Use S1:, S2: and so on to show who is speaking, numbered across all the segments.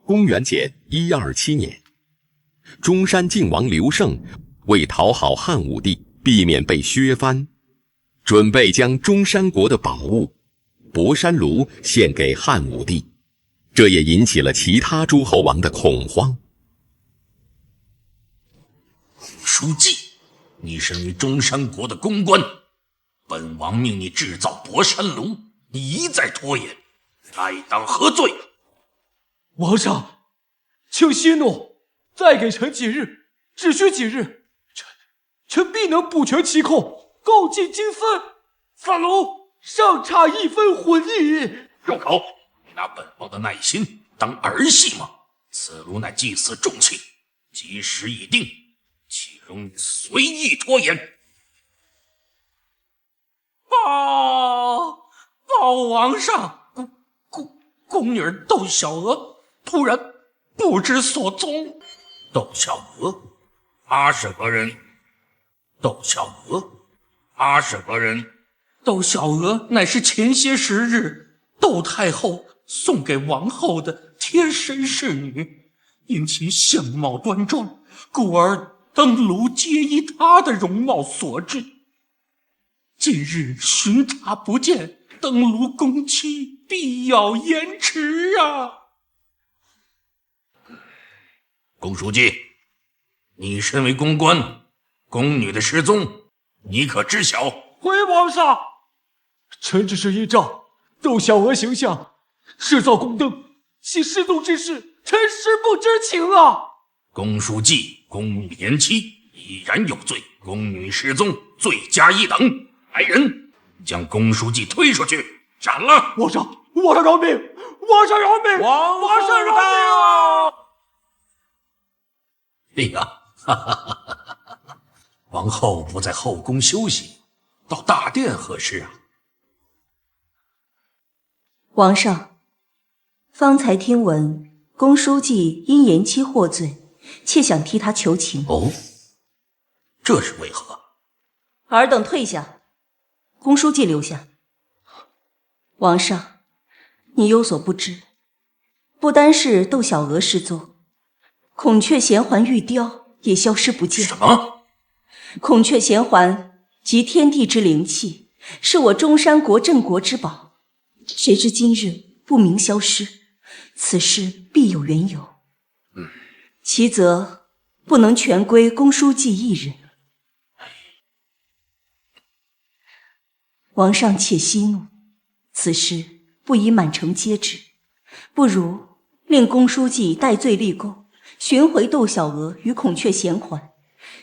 S1: 公元前127年，中山靖王劉勝為討好漢武帝，避免被削藩，準備將中山國的寶物博山爐獻給漢武帝，這也引起了其他諸侯王的恐慌。
S2: 書記，你身為中山國的公關，本王命你製造博山爐，你一再拖延，該當何罪？
S3: 王上，請息怒，再給臣幾日，只需幾日，臣必能補全其空，告盡金分。三爐尚差1分魂意。
S2: 住口！你拿本王的耐心當兒戲嗎？此炉乃祭祀重器，吉时已定，豈容隨意拖延？报王上，宫女兒窦小娥突然不知所踪。窦小娥，她是何人？窦小娥，她是何人？窦小娥乃是前些时日窦太后送給王后的贴身侍女，因其相貌端莊，故而登庐皆依她的容貌所致。近日巡查不見，登爐工期必要延遲啊！公書記，你身為公關，宮女的失蹤，你可知曉？
S3: 回皇上，臣只是依照窦小娥形象制造宫燈，其失踪之事，臣实不知情啊！
S2: 公书记，宫女延期已然有罪，宮女失蹤，罪加一等。来人，将公书记推出去斩了！
S3: 皇上饶命！皇上饶命！皇上饶命啊！
S2: 哎呀，哈哈哈哈！王后不在后宫休息，到大殿何事啊？
S4: 皇上，方才听聞公書記因延期獲罪，妾想替他求情。
S2: 哦，這是為何？
S4: 爾等退下，公書記留下。皇上，你有所不知，不單是竇小娥失蹤，孔雀銜環玉雕也消失不見。
S2: 什麼？
S4: 孔雀銜環即天地之靈氣，是我中山國鎮國之寶，誰知今日不明消失，此事必有緣由。其責不能全歸公書記一人。皇上且息怒，此事不宜滿城皆知，不如令公書記戴罪立功，寻回竇小娥與孔雀銜環，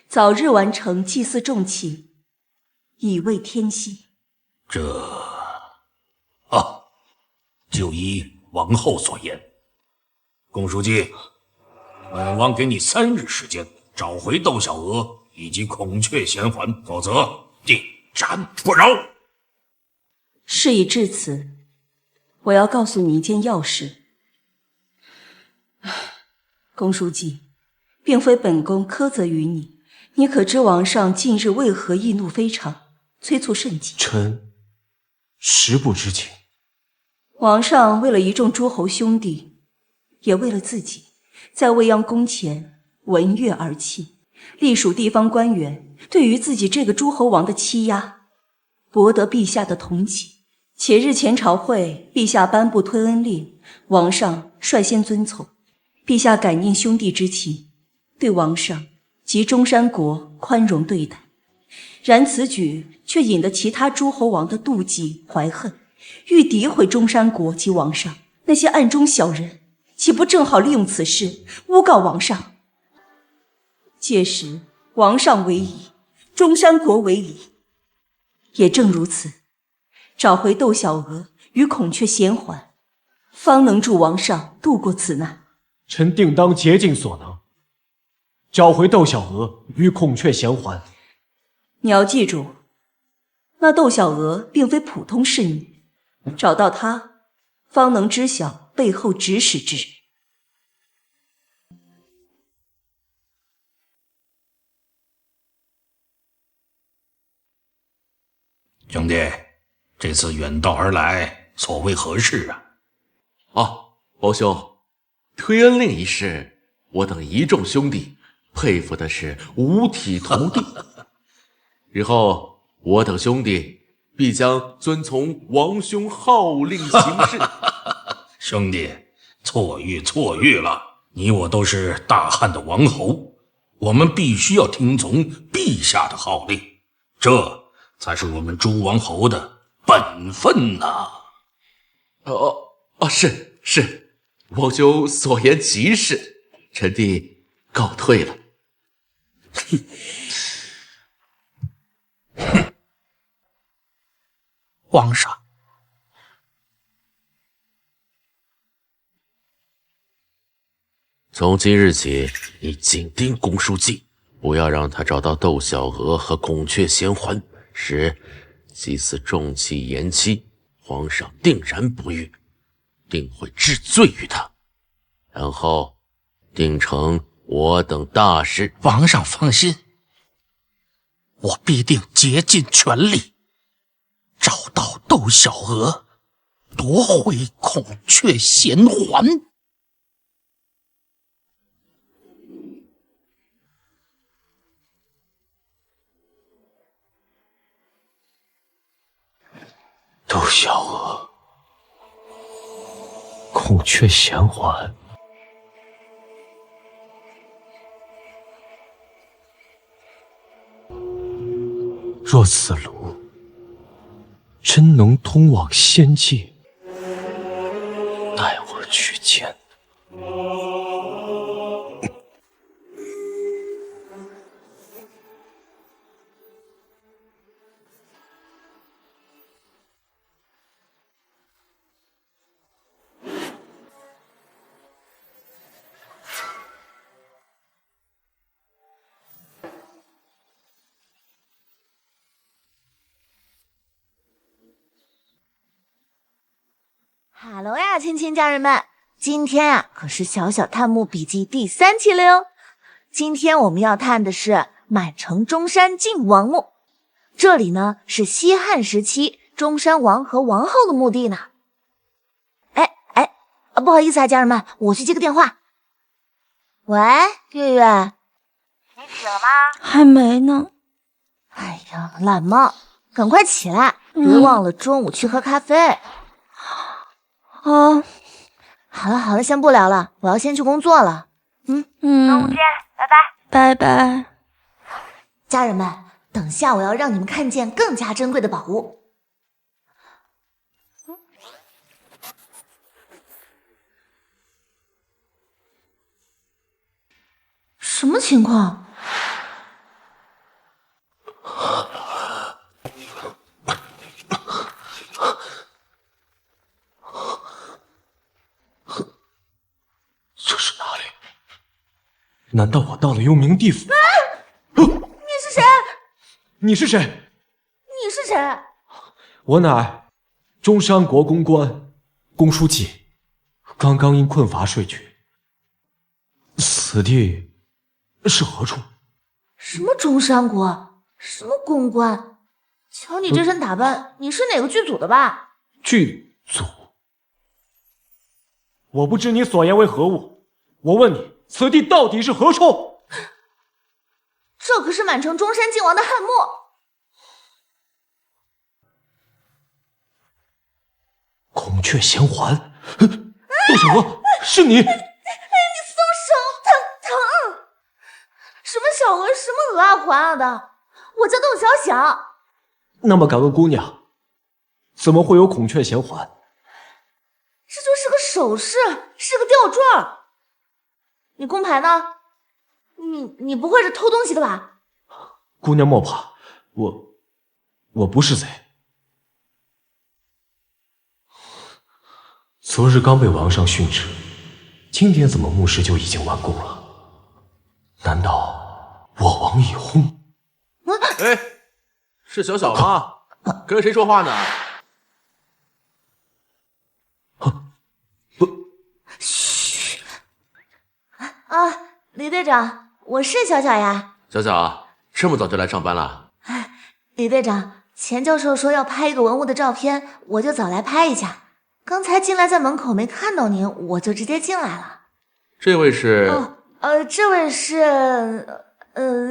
S4: 早日完成祭祀重器，以慰天心。
S2: 就依王后所言，公書記，本王給你3日時間，找回竇小娥以及孔雀銜環，否則定斬不饒。
S4: 事已至此，我要告訴你一件要事。公書記，並非本宮苛責於你，你可知王上近日為何易怒非常，催促甚急？
S3: 臣實不知情。
S4: 皇上為了一眾諸侯兄弟，也為了自己，在未央宮前聞樂而泣，隸屬地方官員對於自己這個諸侯王的欺壓，博得陛下的同情。且日前朝會，陛下頒布推恩令，王上率先遵從。陛下感念兄弟之情，對王上及中山國寬容對待。然此舉卻引得其他諸侯王的妒忌懷恨，欲詆毀中山國及王上。那些暗中小人，豈不正好利用此事誣告王上？屆時王上為夷，中山國為夷。也正如此，找回竇小娥與孔雀銜環，方能助王上渡過此難。
S3: 臣定當竭盡所能，找回竇小娥與孔雀銜環。
S4: 你要記住，那竇小娥並非普通侍女，找到她，方能知曉背後指使之人。
S2: 兄弟，這次遠道而來，所為何事啊？
S5: 寶兄，推恩令一事，我等一众兄弟佩服的是五体投地。日後我等兄弟必将遵从王兄号令行事。
S2: 兄弟，错遇了！你我都是大汉的王侯，我們必須要聽從陛下的號令，這才是我們諸王侯的本分吶。
S5: 是，王兄所言极是，臣弟告退了。
S2: 皇上，
S5: 从今日起，你紧盯公叔季，不要讓他找到竇小娥和孔雀銜環，使祭祀重器延期，皇上定然不悅，定會治罪於他，然後定成我等大事。
S2: 皇上放心，我必定竭盡全力找到竇小娥，夺回孔雀銜環。
S3: 窦小娥，孔雀銜環。若此路真能通往仙界，待我去见。
S6: 哈嘍呀，亲亲家人們，今天啊可是小小探墓筆記第3期了喲。今天我們要探的是滿城中山靖王墓，這裡呢是西漢時期中山王和王後的墓地呢。不好意思啊，家人們，我去接個電話。喂，月月，
S7: 你起了嗎？
S4: 還沒呢。
S6: 哎呀，懶貓，趕快起來，別忘了中午去喝咖啡。好了，先不聊了，我要先去工作了。
S7: 中午見，拜拜。
S4: 拜拜。
S6: 家人們，等下我要讓你們看見更加珍貴的寶物。什麼情況？
S3: 这是哪裡？難道我到了幽冥地府？
S6: 你是誰？
S3: 你是誰？
S6: 你是誰？
S3: 我乃中山國公關公叔季，剛剛因困乏睡去。此地是何處？
S6: 什麼中山國？什麼公關？瞧你這身打扮，你是哪個劇組的吧？
S3: 劇組？我不知你所言為何物。我問你，此地到底是何處？
S6: 這可是滿城中山靖王的漢墓。
S3: 孔雀銜環，竇小娥，是你！
S6: 你鬆手，疼！什麼小娥，什麼娥啊環啊的，我叫竇小小。
S3: 那麼敢問姑娘，怎麼會有孔雀銜環？
S6: 這就是個首飾，是個吊墜。你工牌呢？你不會是偷東西的吧？
S3: 姑娘莫怕，我不是賊。昨日剛被王上訓斥，今天怎麼墓室就已經完工了？難道我王已薨？
S5: 哎，是小小嗎？跟誰說話呢？
S6: 李隊長，我是小小呀。
S5: 小小，這麼早就來上班了？
S6: 李隊長，錢教授說要拍一個文物的照片，我就早來拍一下。剛才進來在門口沒看到您，我就直接進來了。
S5: 這位是？
S6: 這位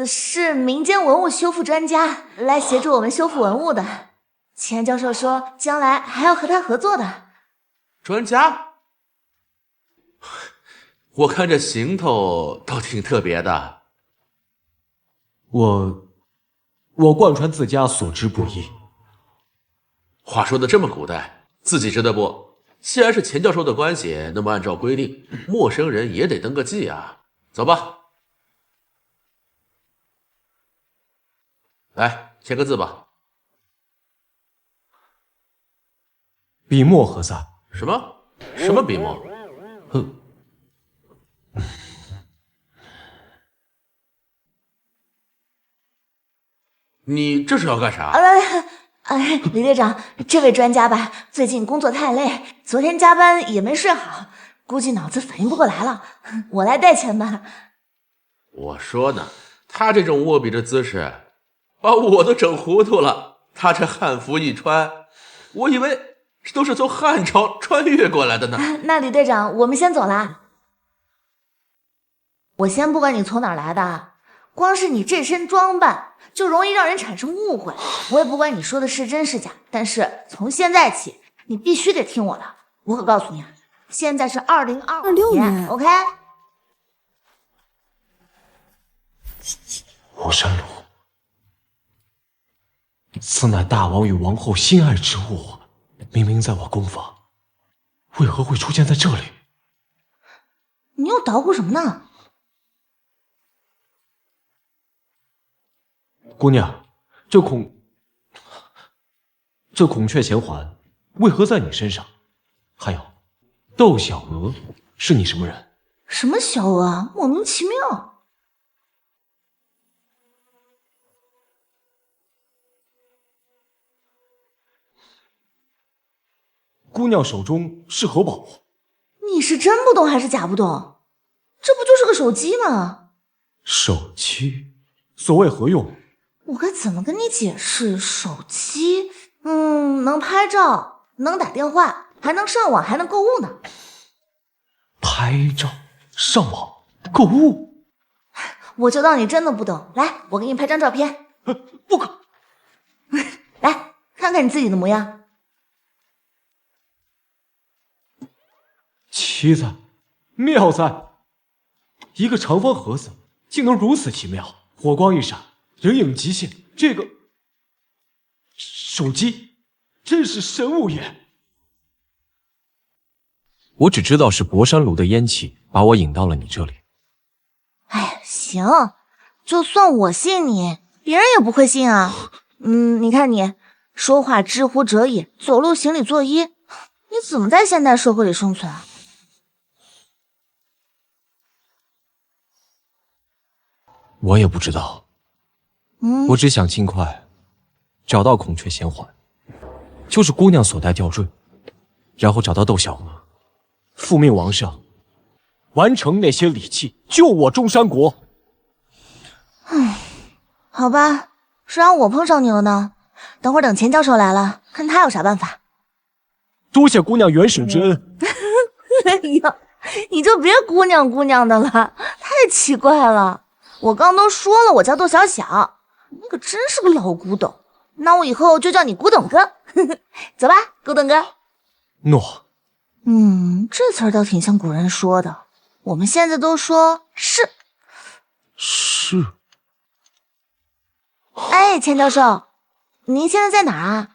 S6: 是民间文物修复专家，来協助我們修復文物的。錢教授說，將來還要和他合作的。
S5: 專家？我看這行頭倒挺特別的。
S3: 我貫穿自家，所知不一。
S5: 話說的這麼古代，自己知道不？既然是錢教授的關係，那麼按照規定，陌生人也得登個記啊。走吧，來簽個字吧。
S3: 筆墨何在？
S5: 什麼筆墨？你這是要幹啥？
S6: 李队長，这位專家吧，最近工作太累，昨天加班也沒睡好，估計腦子反應不過來了，我來代簽吧。
S5: 我說呢，他這種握筆的姿勢，把我都整糊塗了。他這漢服一穿，我以為這都是從漢朝穿越過來的呢。
S6: 那李隊長，我們先走啦。我先不管你从哪兒來的，光是你這身裝扮就容易讓人產生誤會。我也不管你說的是真是假，但是從現在起，你必須得聽我的。我可告訴你，現在是2026年 ，OK？
S3: 博山炉，此乃大王與王后心愛之物，明明在我宮房，為何會出現在這裡？
S6: 你又搗鼓什麼呢？
S3: 姑娘，這孔雀鈿環為何在你身上？還有，竇小娥是你什麼人？
S6: 什麼小娥啊，莫名其妙。
S3: 姑娘手中是何宝物？
S6: 你是真不懂還是假不懂？這不就是個手機嗎？
S3: 手機？所謂何用？
S6: 我該怎麼跟你解釋？手機，能拍照，能打電話，還能上網，還能購物呢。
S3: 拍照、上網、購物？
S6: 我就當你真的不懂。來，我給你拍張照片。
S3: 不可！
S6: 來，看看你自己的模樣。
S3: 奇哉，妙哉！一個長方盒子竟能如此奇妙，火光一閃，人影即現。這個手機真是神物也。我只知道是博山炉的煙氣把我引到了你這裡。
S6: 哎，行，就算我信你，別人也不會信啊。你看你說話知乎者也，走路行禮作揖，你怎麼在現代社會裡生存啊？
S3: 我也不知道，我只想盡快找到孔雀鈿環，就是姑娘所戴吊墜，然後找到竇小娥，復命王上，完成那些禮器，救我中山國。
S6: 好吧，是讓我碰上你了呢。等會兒等錢教授來了，看他有啥辦法。
S3: 多謝姑娘援手之恩。
S6: 哎呀，你就別姑娘姑娘的了，太奇怪了。我剛都說了，我叫竇小小，你可真是個老古董。那我以後就叫你古董哥。走吧，古董哥。
S3: 諾。
S6: 這詞兒倒挺像古人說的。我們現在都說是。
S3: 是。
S6: 哎，錢教授，您現在在哪兒啊？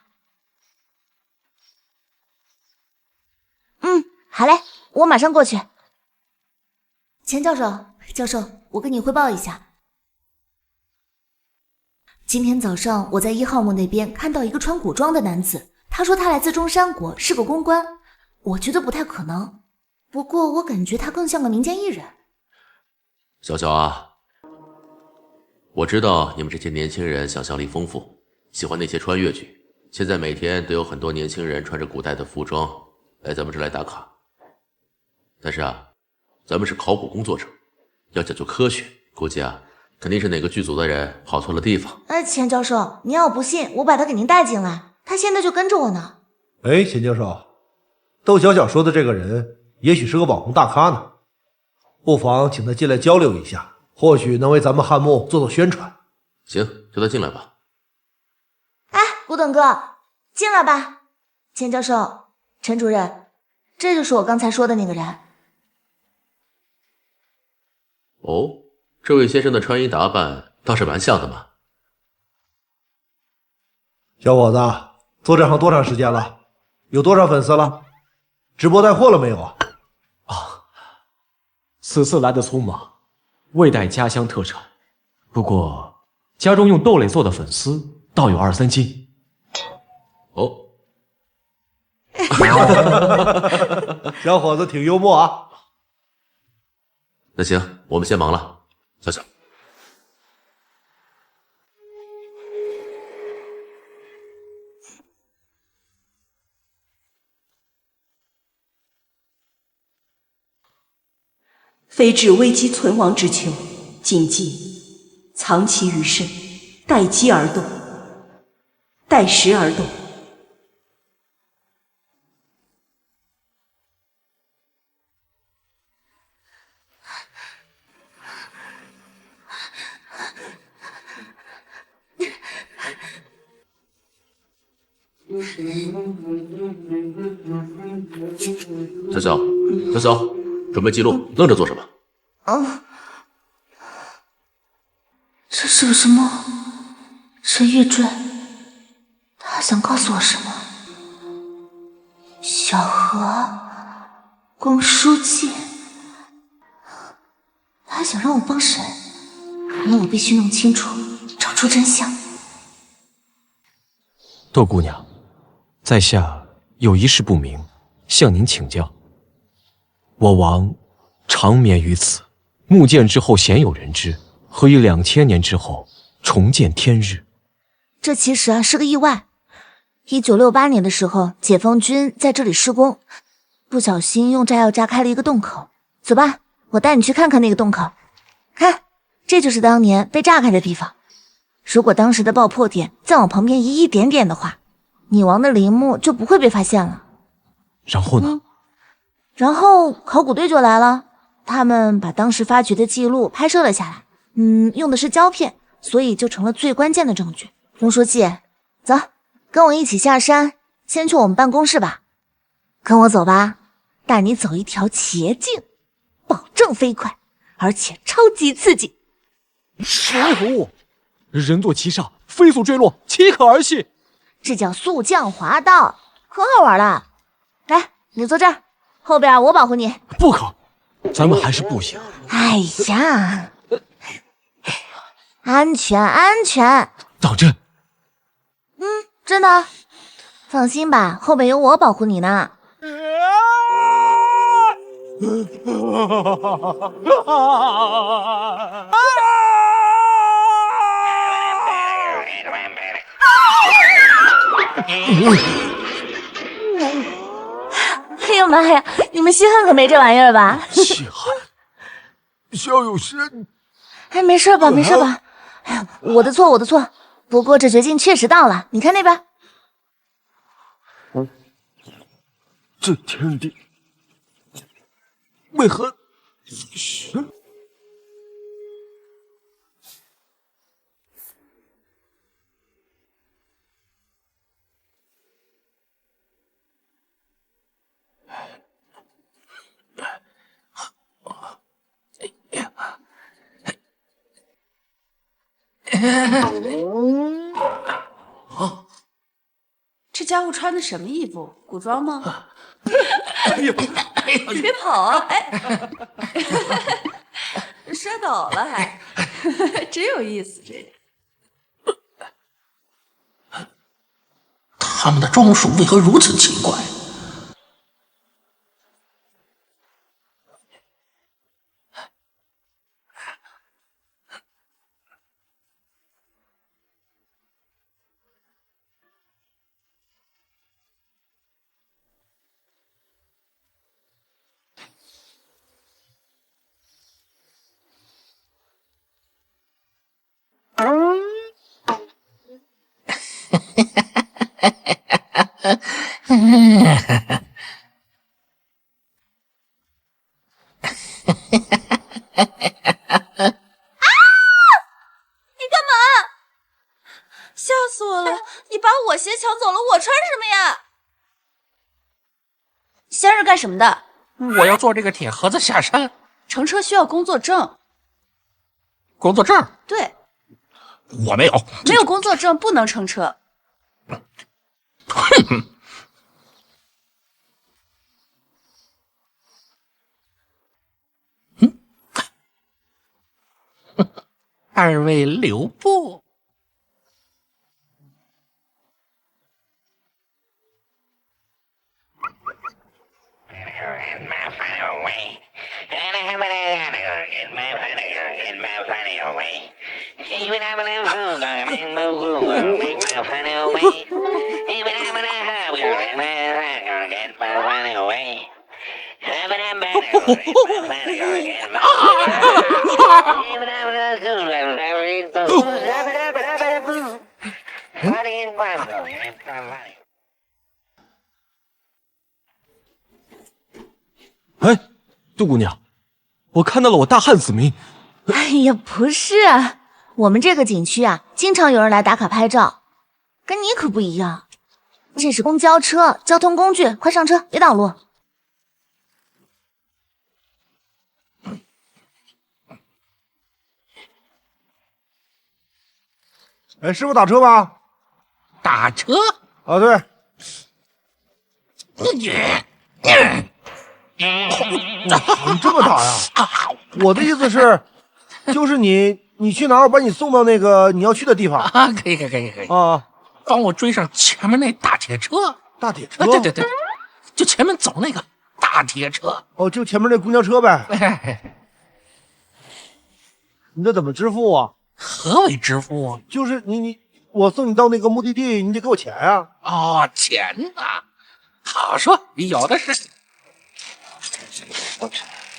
S6: 好嘞，我馬上過去。錢教授，我跟你匯報一下。今天早上我在1號墓那邊看到一個穿古裝的男子，他說他來自中山國，是個公關。我覺得不太可能，不過我感覺他更像個民間藝人。
S5: 小小啊，我知道你們這些年輕人想象力豐富，喜歡那些穿越劇。現在每天都有很多年輕人穿着古代的服裝來咱們這來打卡。但是啊，咱們是考古工作者，要講究科學，估計啊，肯定是哪個劇組的人跑錯了地方。
S6: 錢教授，您要不信，我把他給您帶進來，他現在就跟着我呢。
S8: 錢教授，窦小小說的這個人，也許是個網紅大咖呢。不妨請他進來交流一下，或許能為咱们汉墓做宣傳。
S5: 行，叫他进来吧。
S6: 哎，古董哥，进来吧。钱教授，陈主任，这就是我刚才说的那个人。
S5: 哦，这位先生的穿衣打扮倒是蛮像的嘛。
S8: 小伙子，做这行多长时间了？有多少粉丝了？直播带货了没有啊？
S3: 此次来的匆忙，未带家乡特产，不过家中用豆类做的粉丝倒有2、3斤。
S5: 哦，
S8: 小伙子挺幽默啊。
S5: 那行，我们先忙了。小小，
S4: 非至危机存亡之秋，谨记藏其余身，待机而动，待时而动。
S5: 小小，小小，准备记录，愣着做什么？
S6: 这是个什么？陈玉坠，他想告诉我什么？小何，龚书记，他还想让我帮谁？那我必須弄清楚，找出真相。
S3: 窦姑娘，在下有一事不明，向您請教。我王长眠於此，墓建之後鮮有人知，何以2000年之後重見天日？
S6: 這其實是個意外。1968年的時候，解放軍在這裡施工，不小心用炸藥炸開了一個洞口。走吧，我帶你去看看那個洞口。看，這就是當年被炸開的地方。如果當時的爆破點再往旁邊移一點點的話，女王的陵墓就不會被發現了。
S3: 然後呢？
S6: 然後考古隊就來了，他們把當時發掘的記錄拍攝了下來。用的是膠片，所以就成了最關鍵的證據。龍書記，走，跟我一起下山，先去我們辦公室吧。跟我走吧，帶你走一條捷徑，保證飛快，而且超級刺激。
S3: 水火物，人坐其上，飛速墜落，豈可兒戲？
S6: 這叫速降滑道，可好玩了。來，你坐這兒，後邊我保護你。
S3: 不可，咱們還是步行。
S6: 哎呀，安全安全。
S3: 當真？
S6: 真的，放心吧，後面有我保護你呢。哎呦媽呀，你們西漢可沒這玩意兒吧？
S3: 西漢，小有神。
S6: 哎，沒事吧，沒事吧？哎呀，我的錯，我的錯。不過這絕境確實到了，你看那邊。
S3: 這天地為何是？
S9: 这家伙穿的什麼衣服？古裝嗎？
S3: 哎呀，
S9: 別跑啊！哎，摔倒了還，真有意思這。
S2: 他們的裝束為何如此奇怪？
S9: 什麼的？
S2: 我要坐这个铁盒子下山。
S9: 乘车需要工作證。
S2: 工作證？
S9: 對。
S2: 我沒有。
S9: 沒有工作證不能乘車。
S2: 二位留步。
S3: 哎，杜姑娘，我看到了我大汉子民。
S6: 哎呀，不是啊，我们这个景区啊，经常有人来打卡拍照，跟你可不一样。这是公交车，交通工具，快上车，别挡路。
S8: 哎，师傅打车吧。
S2: 打车？
S8: 啊，对。你这么打呀？我的意思是，就是你去哪儿，我把你送到那个你要去的地方
S2: 啊？可以
S8: 啊！
S2: 帮我追上前面那大铁车。
S8: 大铁车？
S2: 对，就前面走那个大铁车。
S8: 哦，就前面那公交车呗。你这怎么支付啊？
S2: 何为支付啊？
S8: 就是我送你到那个目的地，你得给我钱啊。
S2: 哦，钱啊，好说，有的是。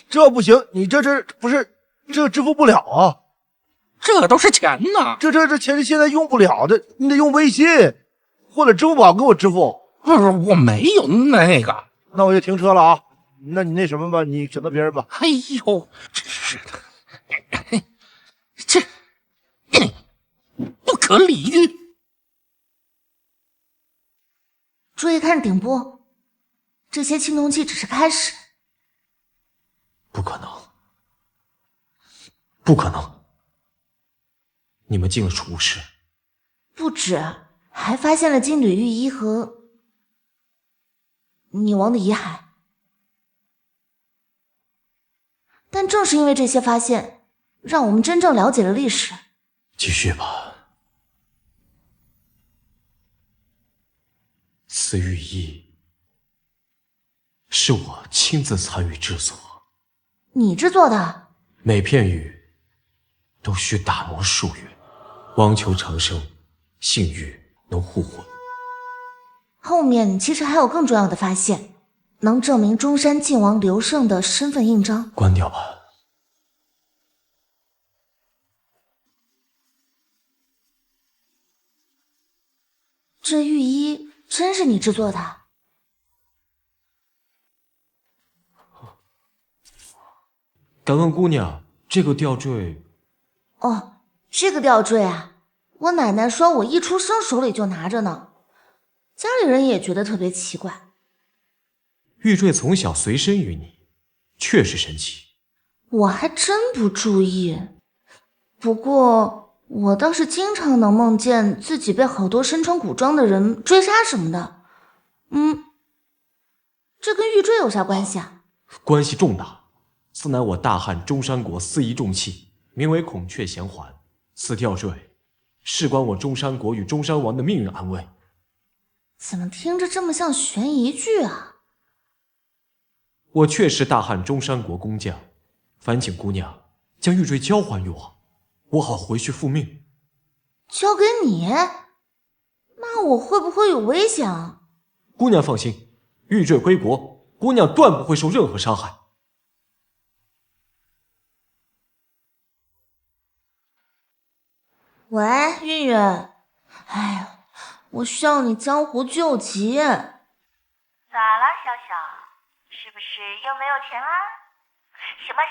S8: 这不行，你这不是这支付不了啊！
S2: 这都是钱呢，
S8: 这钱现在用不了的，你得用微信或者支付寶给我支付。
S2: 不是，我没有那个。
S8: 那我就停车了啊！那你那什么吧，你选择别人吧。
S2: 哎呦，真是的，这不可理喻。
S6: 注意看顶部，这些青铜器只是開始。
S3: 不可能，不可能！你們進了儲物室，
S6: 不止，還發現了金縷玉衣和女王的遺骸。但正是因為這些發現，讓我們真正了解了歷史。
S3: 繼續吧。此玉衣是我親自參與製作。
S6: 你製作的？
S3: 每片玉都需打磨數月，王求長生，幸玉能互混。
S6: 後面其實還有更重要的發現，能證明中山靖王劉勝的身份印章。
S3: 關掉吧。
S6: 這玉衣真是你製作的？
S3: 敢問姑娘，這個吊墜……
S6: 哦，這個吊墜啊，我奶奶說我一出生手裡就拿着呢，家裡人也覺得特別奇怪。
S3: 玉墜從小隨身於你，確實神奇。
S6: 我還真不注意，不過我倒是經常能夢見自己被好多身穿古裝的人追殺什麼的。這跟玉墜有啥關係啊？
S3: 關係重大。此乃我大漢中山國4儀重器，名為孔雀銜環。此吊墜事關我中山國與中山王的命運安危。
S6: 怎麼聽着這麼像懸疑劇啊？
S3: 我確是大漢中山國工匠，煩請姑娘將玉墜交還於我，我好回去復命。
S6: 交給你？那我會不會有危險啊？
S3: 姑娘放心，玉墜歸國，姑娘斷不會受任何傷害。
S6: 喂，韻韻，哎呀，我需要你江湖救急。
S7: 咋了，小小？是不是又沒有錢啦？什麼，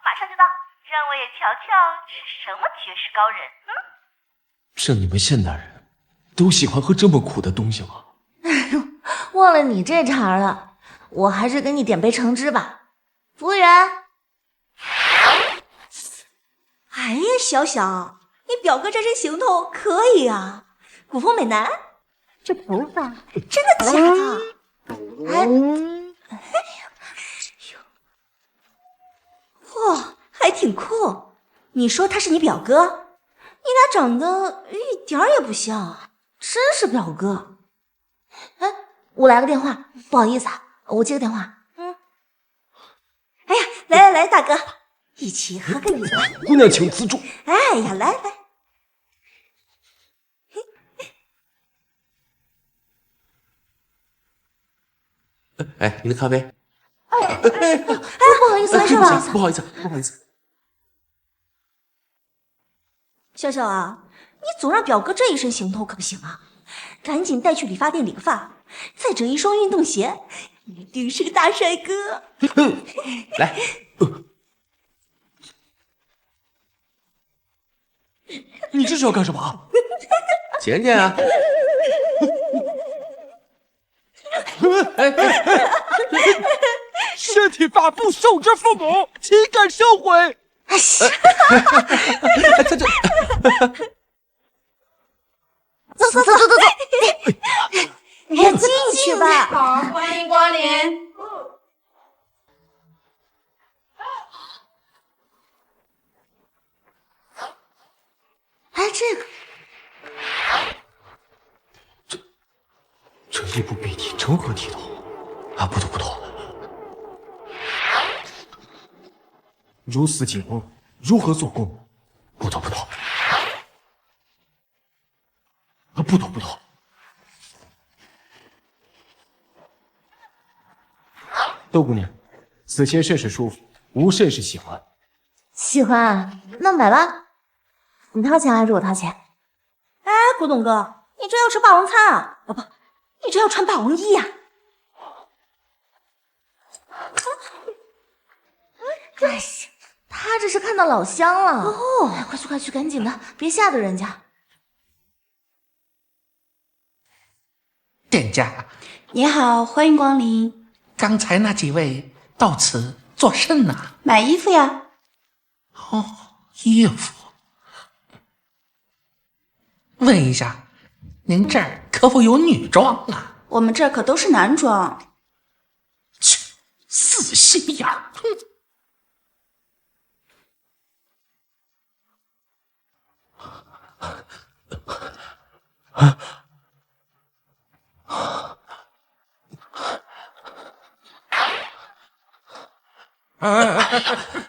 S7: 馬上就到，讓我也瞧瞧是什麼絕世高人。
S3: 這你們現代人都喜歡喝這麼苦的東西嗎？
S6: 哎呦，忘了你這茬了。我還是給你點杯橙汁吧。服務員。
S4: 哎呀，小小，你表哥这身行头可以啊，古风美男。这头发真的假的？哇，还挺酷。你说他是你表哥？你俩长得一点儿也不像，真是表哥。
S6: 哎，我来个電話，不好意思啊，我接個電話。
S4: 哎呀，來，大哥，一起合個影吧。
S3: 姑娘請自重。
S4: 哎呀，來。
S5: 哎，你的咖啡。
S6: 哎，不好意思，没事吧？
S5: 不好意思。
S4: 笑笑啊，你总讓表哥這一身行頭可不行啊，趕緊帶去理髮店理個髮，再整一雙運動鞋，一定是個大帥哥。
S5: 來，
S3: 你這是要幹什麼？
S5: 剪剪啊！
S3: 身體髮膚受之父母，豈敢收回？
S6: 走，進去吧。
S9: 好，歡迎光臨。
S6: 哎，
S3: 這衣部蔽體成何體統啊？不妥，如此緊繃，如何做工？不妥啊！不妥。豆姑娘，此鞋甚是舒服，吾甚是喜歡。
S6: 喜歡啊？那買吧。你掏錢還是我掏錢？
S4: 哎，古董哥，你這要吃霸王餐啊？不，你這要穿霸王衣呀？
S6: 哎呀，他這是看到老鄉了哦！哎，快去，趕緊的，別嚇得人家。
S2: 店家，
S9: 你好，歡迎光臨。
S2: 剛才那幾位到此做甚呢？
S9: 買衣服呀。
S2: 哦，衣服。問一下，您這兒可否有女裝啊？
S9: 我們這兒可都是男裝。
S2: 切，死心眼兒！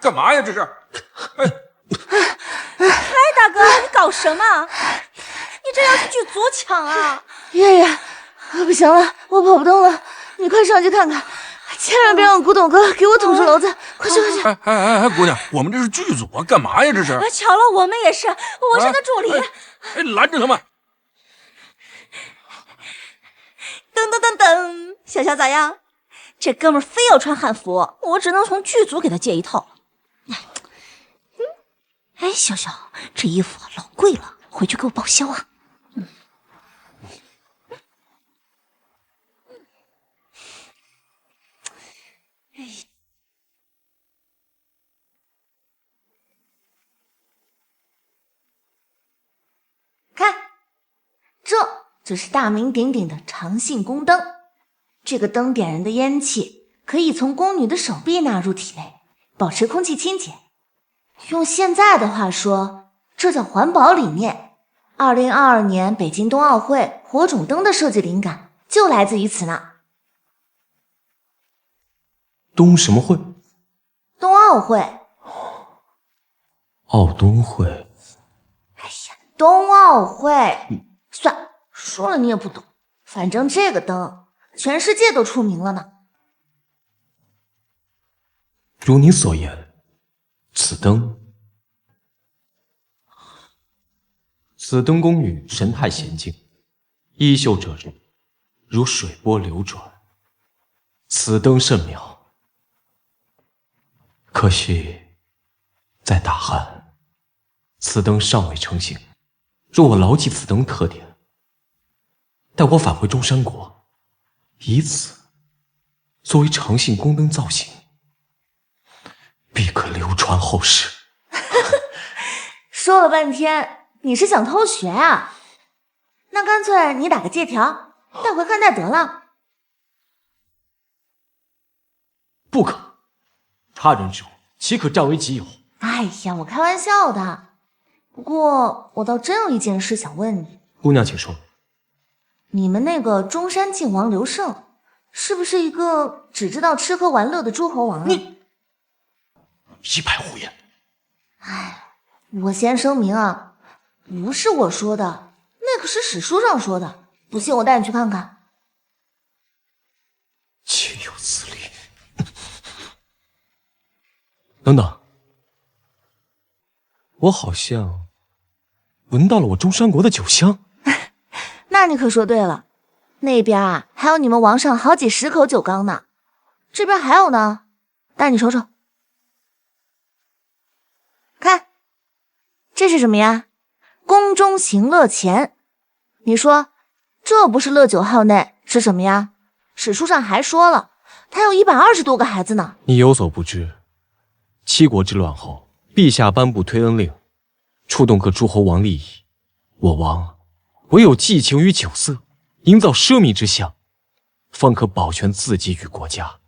S2: 幹嘛呀？這是？
S4: 大哥，你搞什麼？你這要去劇組搶啊？
S6: 月月，不行了，我跑不動了，你快上去看看，千萬別讓古董哥給我捅出簍子！快去！
S2: 哎，姑娘，我們這是劇組啊，幹嘛呀？這是？
S4: 巧了，我們也是，我是他助理。
S2: 攔着他們！
S4: 噔，小小咋樣？這哥們非要穿漢服，我只能從劇組給他借一套。哎，小小，這衣服老貴了，回去給我報銷啊。
S6: 看，這就是大名鼎鼎的長信宮燈。這個燈點燃的煙氣可以從宮女的手臂納入體內，保持空氣清潔。用現在的話說，這叫環保理念。2022年北京冬奧會火種燈的設計靈感就來自於此呢。
S3: 冬什麼會？
S6: 冬奧會。
S3: 奧冬會。
S6: 哎呀，冬奧會。算了，說了你也不懂。反正這個燈全世界都出名了呢。
S3: 如你所言，此燈宮女神態嫻靜，衣袖褶皱，如水波流轉。此燈甚妙，可惜在大漢，此燈尚未成型。若我牢記此燈特點，待我返回中山國，以此作為長信宮燈造型，必可流傳後世。
S6: 說了半天，你是想偷學啊？那乾脆你打個借條，带回汉代得了。
S3: 不可，他人之物，岂可占為己有？
S6: 哎呀，我開玩笑的。不過我倒真有一件事想問你。
S3: 姑娘，請說。
S6: 你們那個中山靖王劉勝，是不是一个只知道吃喝玩樂的諸侯王啊？
S3: 你一派胡言！
S6: 哎，我先聲明啊，不是我說的，那可是史書上說的。不信我帶你去看看。
S3: 豈有此理！等等，我好像聞到了我中山國的酒香。
S6: 那你可說對了，那邊啊還有你們王上好幾十口酒缸呢，這邊還有呢，帶你瞅瞅。看，這是什麼呀？宮中行樂錢。你說這不是樂酒號內是什麼呀？史書上還說了，他有120多個孩子呢。
S3: 你有所不知，七國之亂後，陛下頒布推恩令，觸動各諸侯王利益。我王唯有寄情於酒色，營造奢靡之象，方可保全自己與國家。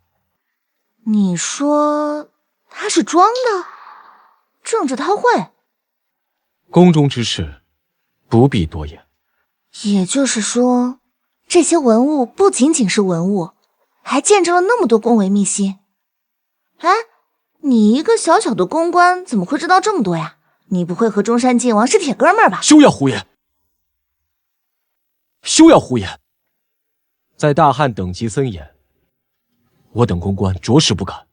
S6: 你說他是裝的？政治韜晦？
S3: 宮中之事不必多言。
S6: 也就是說，這些文物不僅僅是文物，還見證了那麼多宮闈秘辛。哎，你一個小小的宮官怎麼會知道這麼多呀？你不會和中山靖王是鐵哥們兒吧？
S3: 休要胡言！休要胡言！在大漢等級森嚴，我等宮官着實不敢。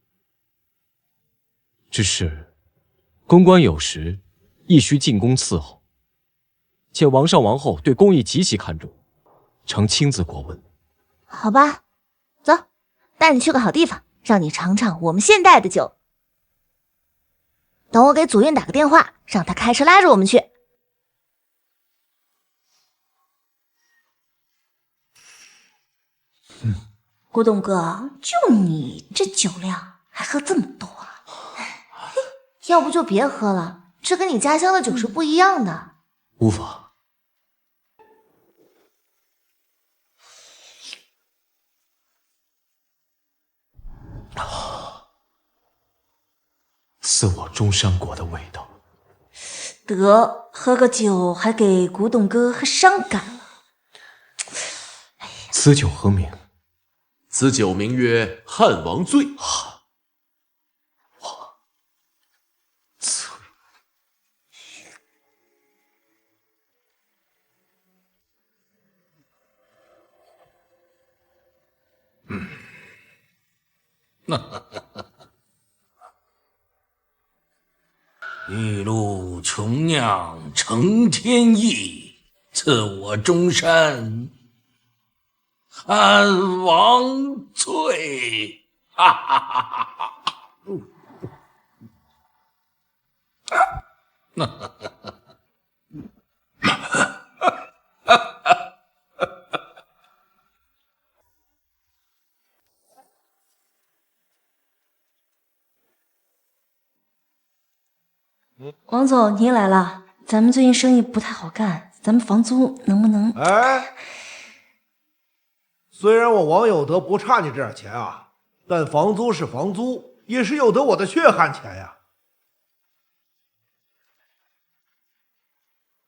S3: 只是宮官有時亦需進宮伺候，且王上王後對工藝極其看重，常親自過問。
S6: 好吧，走，帶你去個好地方，讓你嘗嘗我們現代的酒。等我給祖韻打個電話，讓他開車拉着我們去。
S4: 古董哥，就你這酒量還喝這麼多啊？
S6: 要不就別喝了，這跟你家鄉的酒是不一樣的。
S3: 無妨。似我中山國的味道。
S4: 得，喝個酒還給古董哥喝傷感了。
S3: 此酒何名？
S5: 此酒名曰漢王醉。
S3: 漢王醉。
S2: 玉露琼釀承天意，賜我中山漢王醉。哈哈哈哈哈！
S4: 王总，您来了。咱們最近生意不太好幹，咱們房租能不能……
S8: 哎，雖然我王有德不差你這點錢啊，但房租是房租，也是有得我的血汗錢呀。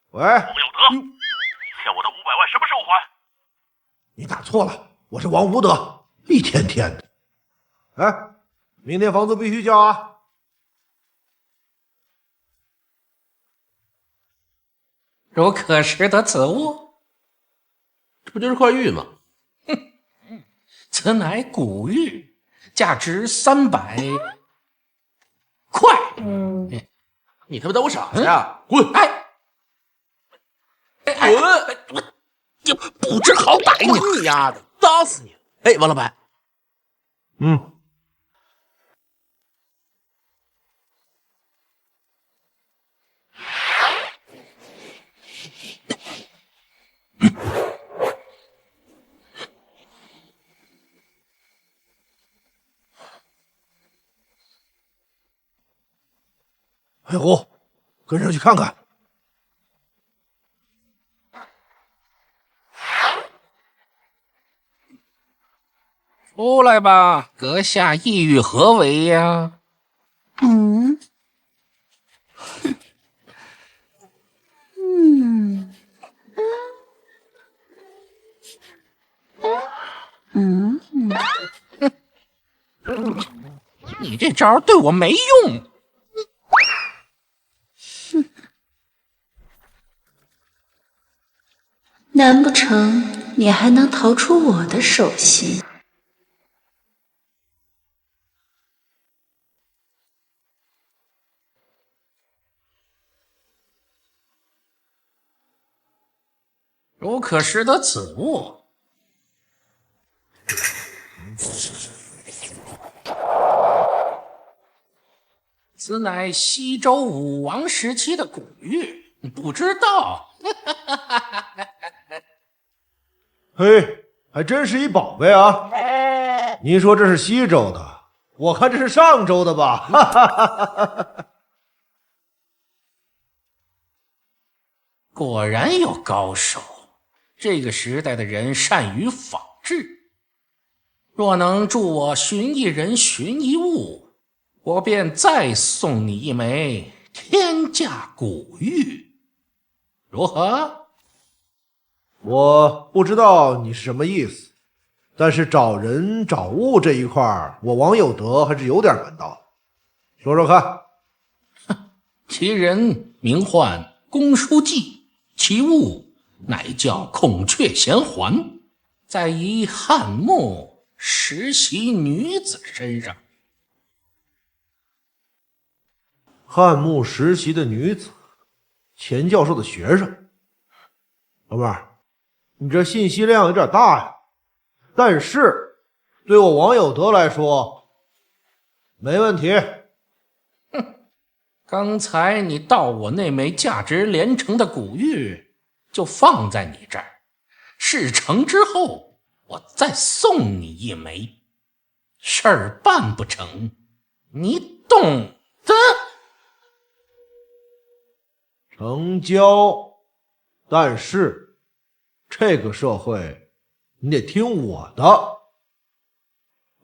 S8: 喂，王有
S10: 德，欠我的500萬什麼時候還？
S8: 你打錯了，我是王无德，一天天的。哎，明天房租必須交啊。
S2: 如可識得此物，
S5: 這不就是塊玉嗎？
S2: 此乃古玉，價值300塊。
S5: 你他媽當我傻子呀？滾！
S2: 滾！就不知好歹，
S5: 你丫的，打死你！哎，王老板。
S8: 黑狐，跟上去看看。
S2: 出来吧，阁下意欲何为呀？
S9: 嗯，
S2: 你这招对我没用。
S9: 难不成你还能逃出我的手心？
S2: 如可识得此物，此乃西周武王时期的古玉，你不知道？
S8: 嘿，还真是一宝贝啊！您说这是西周的，我看这是上周的吧？
S2: 果然有高手，这个时代的人善于仿制。若能助我寻一人寻一物，我便再送你一枚天价古玉，如何？
S8: 我不知道你是什么意思，但是找人找物这一块，我王有德还是有点门道。说说看。
S2: 其人名唤公叔季，其物乃叫孔雀衔环，在一汉墓实习女子身上。
S8: 汉墓实习的女子，钱教授的学生。老妹儿，你这信息量有点大呀，但是对我王有德来说没问题。
S2: 刚才你盗我那枚价值连城的古玉，就放在你这儿，事成之后我再送你一枚，事儿办不成，你懂的。
S8: 成交，但是这个社会你得听我的，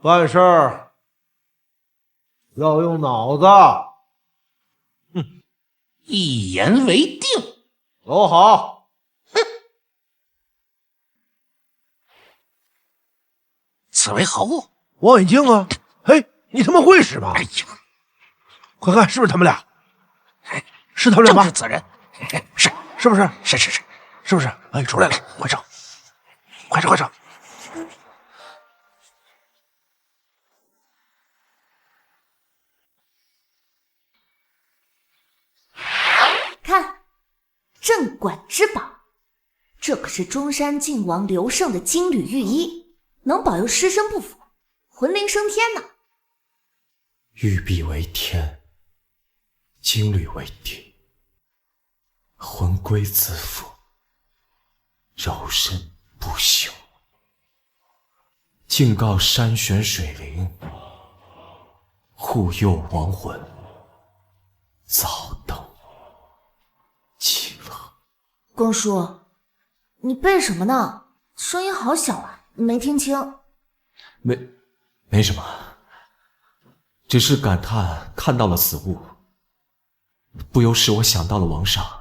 S8: 办事儿要用脑子。
S2: 一言为定。
S8: 走好。
S2: 此为何物？
S8: 望远鏡啊！嘿，你他媽會使嗎？
S2: 哎呀，
S8: 快看，是不是他們倆？是他們倆嗎？
S2: 正是此人。
S8: 是不是？
S2: 是，
S8: 是不是？哎，出來了，快上，快上，快上！
S6: 看，镇馆之寶，這可是中山靖王劉勝的金縷玉衣，能保佑屍身不腐，魂靈升天呢。
S11: 玉璧為天，金縷為地，魂歸自負，肉身不朽。敬告山玄水靈，護佑亡魂，早登極樂。
S6: 公叔，你背什麼呢？聲音好小啊，沒聽清。
S11: 沒什麼，只是感嘆看到了此物，不由使我想到了王上。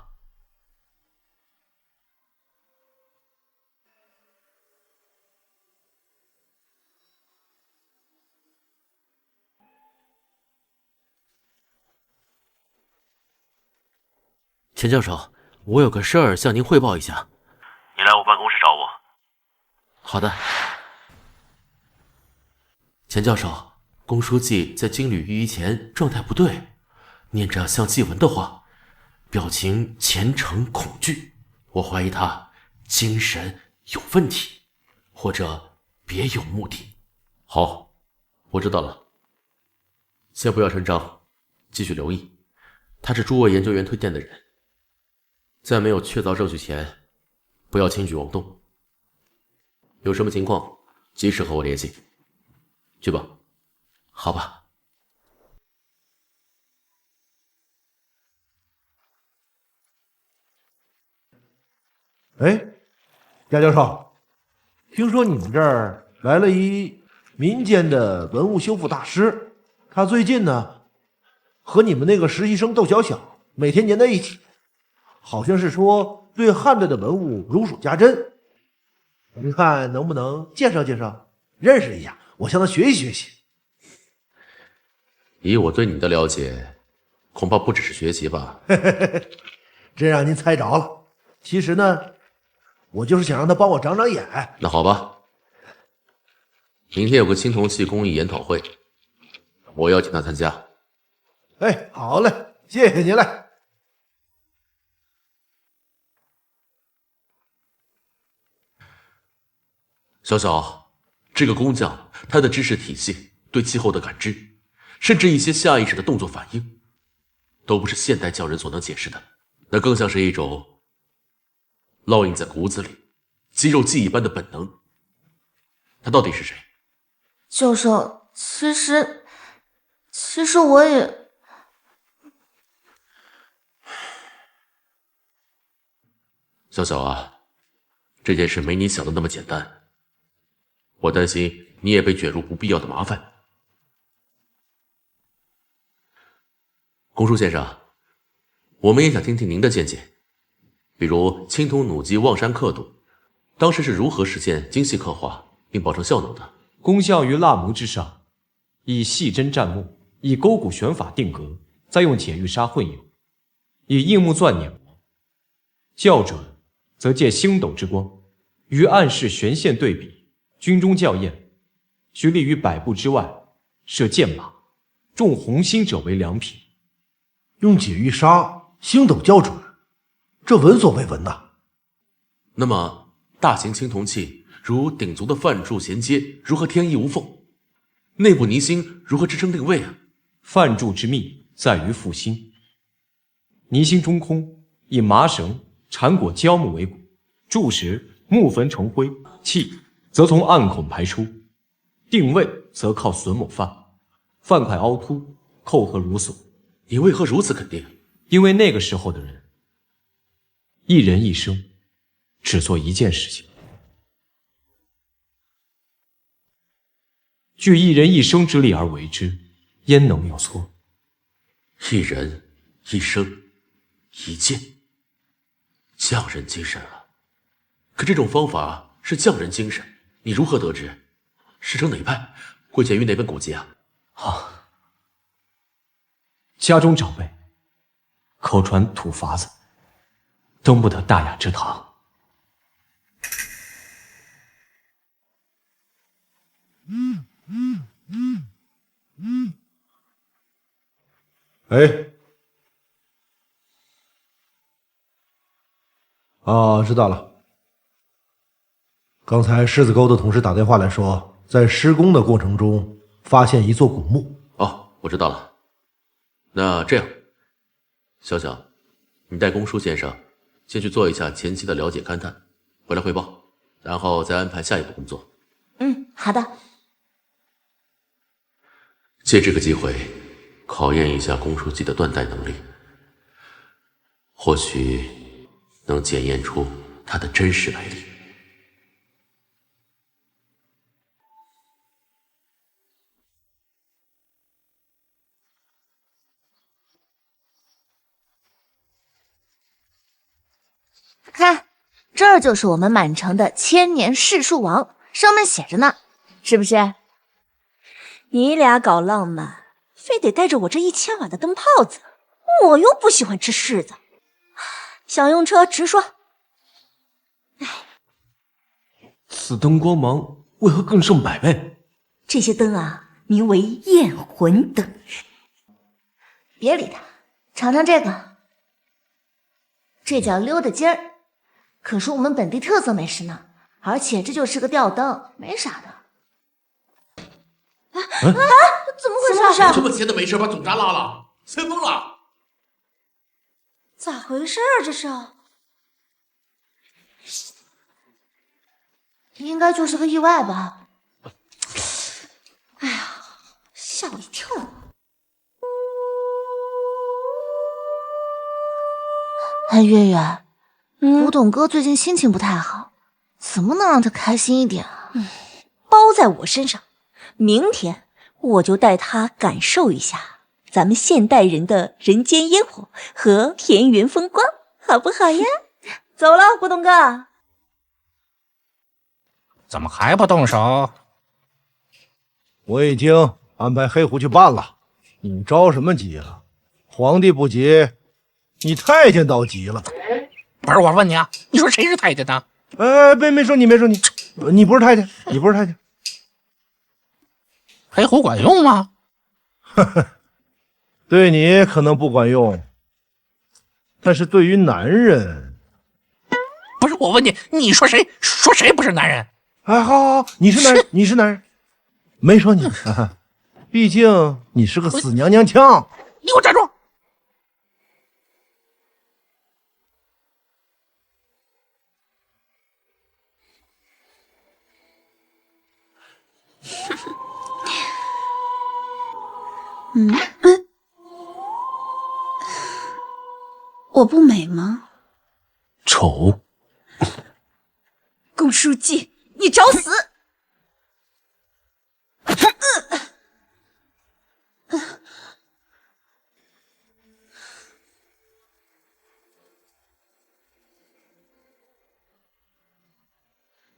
S5: 钱教授，我有个事儿向您汇報一下。
S10: 你來我辦公室找我。
S5: 好的。錢教授，公書記在金縷玉衣前狀態不對，念着像祭文的話，表情虔誠恐懼，我懷疑他精神有問題，或者別有目的。好，我知道了。先不要聲張，繼續留意。他是諸位研究員推薦的人，在沒有確鑿證據前，不要輕舉妄動。有什麼情況，及時和我聯繫。去吧。好吧。
S8: 哎，贾教授，听说你们这儿来了一民间的文物修复大师，他最近呢和你们那个实習生窦小小每天黏在一起，好像是說對漢代的文物如數家珍。你看能不能介紹介紹，認識一下，我向他學習學習。
S5: 以我對你的了解，恐怕不只是學習吧。
S8: 真讓您猜着了。其實呢，我就是想讓他幫我長長眼。
S5: 那好吧，明天有個青銅器工藝研討會，我邀請他參加。
S8: 哎，好嘞，謝謝您嘞。
S5: 小小，這個工匠他的知識體系、對氣候的感知，甚至一些下意識的動作反應，都不是現代匠人所能解釋的，那更像是一種烙印在骨子裡、肌肉記憶般的本能。他到底是誰？
S6: 教授，其實我也……
S5: 小小啊，這件事沒你想的那麼簡單，我擔心你也被捲入不必要的麻煩。公叔先生，我們也想聽聽您的見解，比如青銅弩機望山刻度，當時是如何實現精細刻畫並保證效能的？
S3: 工匠於蠟模之上，以細針蘸木，以鈎骨旋法定格，再用解玉砂混有，以硬木鑽碾磨。校準則借星斗之光，於暗室懸線對比，軍中校驗，須立於100步之外，設箭馬，中紅心者為良品。
S8: 用解玉砂、星斗校準，這聞所未聞吶。
S5: 那麼大型青銅器如鼎足的範柱銜接如何天衣無縫？內部泥芯如何支撐定位啊？
S3: 範柱之秘在於覆芯，泥芯中空，以麻繩纏裹膠木為骨，注時木焚成灰，氣則從暗孔排出，定位則靠榫卯範，範塊凹凸，扣合如所。
S5: 你為何如此肯定？
S3: 因為那個時候的人，一人一生，只做一件事情。據一人一生之力而為之，焉能有錯？
S5: 一人一生一件，匠人精神啊！可這種方法是匠人精神，你如何得知？師承哪派？貴見於哪本古籍啊？
S3: 家中長輩口傳土法子，登不得大雅之堂。
S8: 哎，知道了。剛才獅子溝的同事打電話來說，在施工的過程中發現一座古墓。
S5: 哦，我知道了。那這樣，小小，你帶公叔先生先去做一下前期的了解勘探，回來匯報，然後再安排下一步工作。
S6: 好的。
S5: 借這個機會考驗一下公書記的斷代能力，或許能檢驗出他的真實來歷。
S6: 看，這就是我們滿城的千年世樹王，上面寫着呢，是不是？
S4: 你倆搞浪漫，非得帶着我這1000瓦的燈泡子，我又不喜歡吃柿子。想用車直說。
S3: 此燈光芒為何更勝100倍？
S4: 這些燈啊，名為焰魂燈。
S6: 別理他，嘗嘗這個，這叫溜達尖兒，可是我們本地特色美食呢。而且這就是個吊燈，沒啥的。怎麼回事？
S5: 這麼閒的沒事把總閘拉了，吹風了。
S4: 咋回事啊？這是？
S6: 應該就是個意外吧。
S4: 哎呀，嚇我一跳。
S6: 安月月，古董哥最近心情不太好，怎么能让他開心一點啊？
S4: 包在我身上，明天我就帶他感受一下咱們現代人的人間煙火和田園風光，好不好呀？走了，古董哥。
S2: 怎麼還不動手？
S8: 我已經安排黑狐去辦了，你着什麼急啊？皇帝不急，你太監倒急了。
S2: 不是，我問你啊，你說誰是太監呢？
S8: 没說你，你不是太監，你不是太監。
S2: 黑狐管用嗎？
S8: 呵呵，对你可能不管用，但是对於男人，
S2: 不是，我問你，你說誰？說誰不是男人？
S8: 哎，好，你是男人，你是男人，沒說你，畢竟你是個死娘娘腔。
S2: 你給我站住！
S9: 我不美嗎？
S11: 醜。
S4: 龚書記，你找死！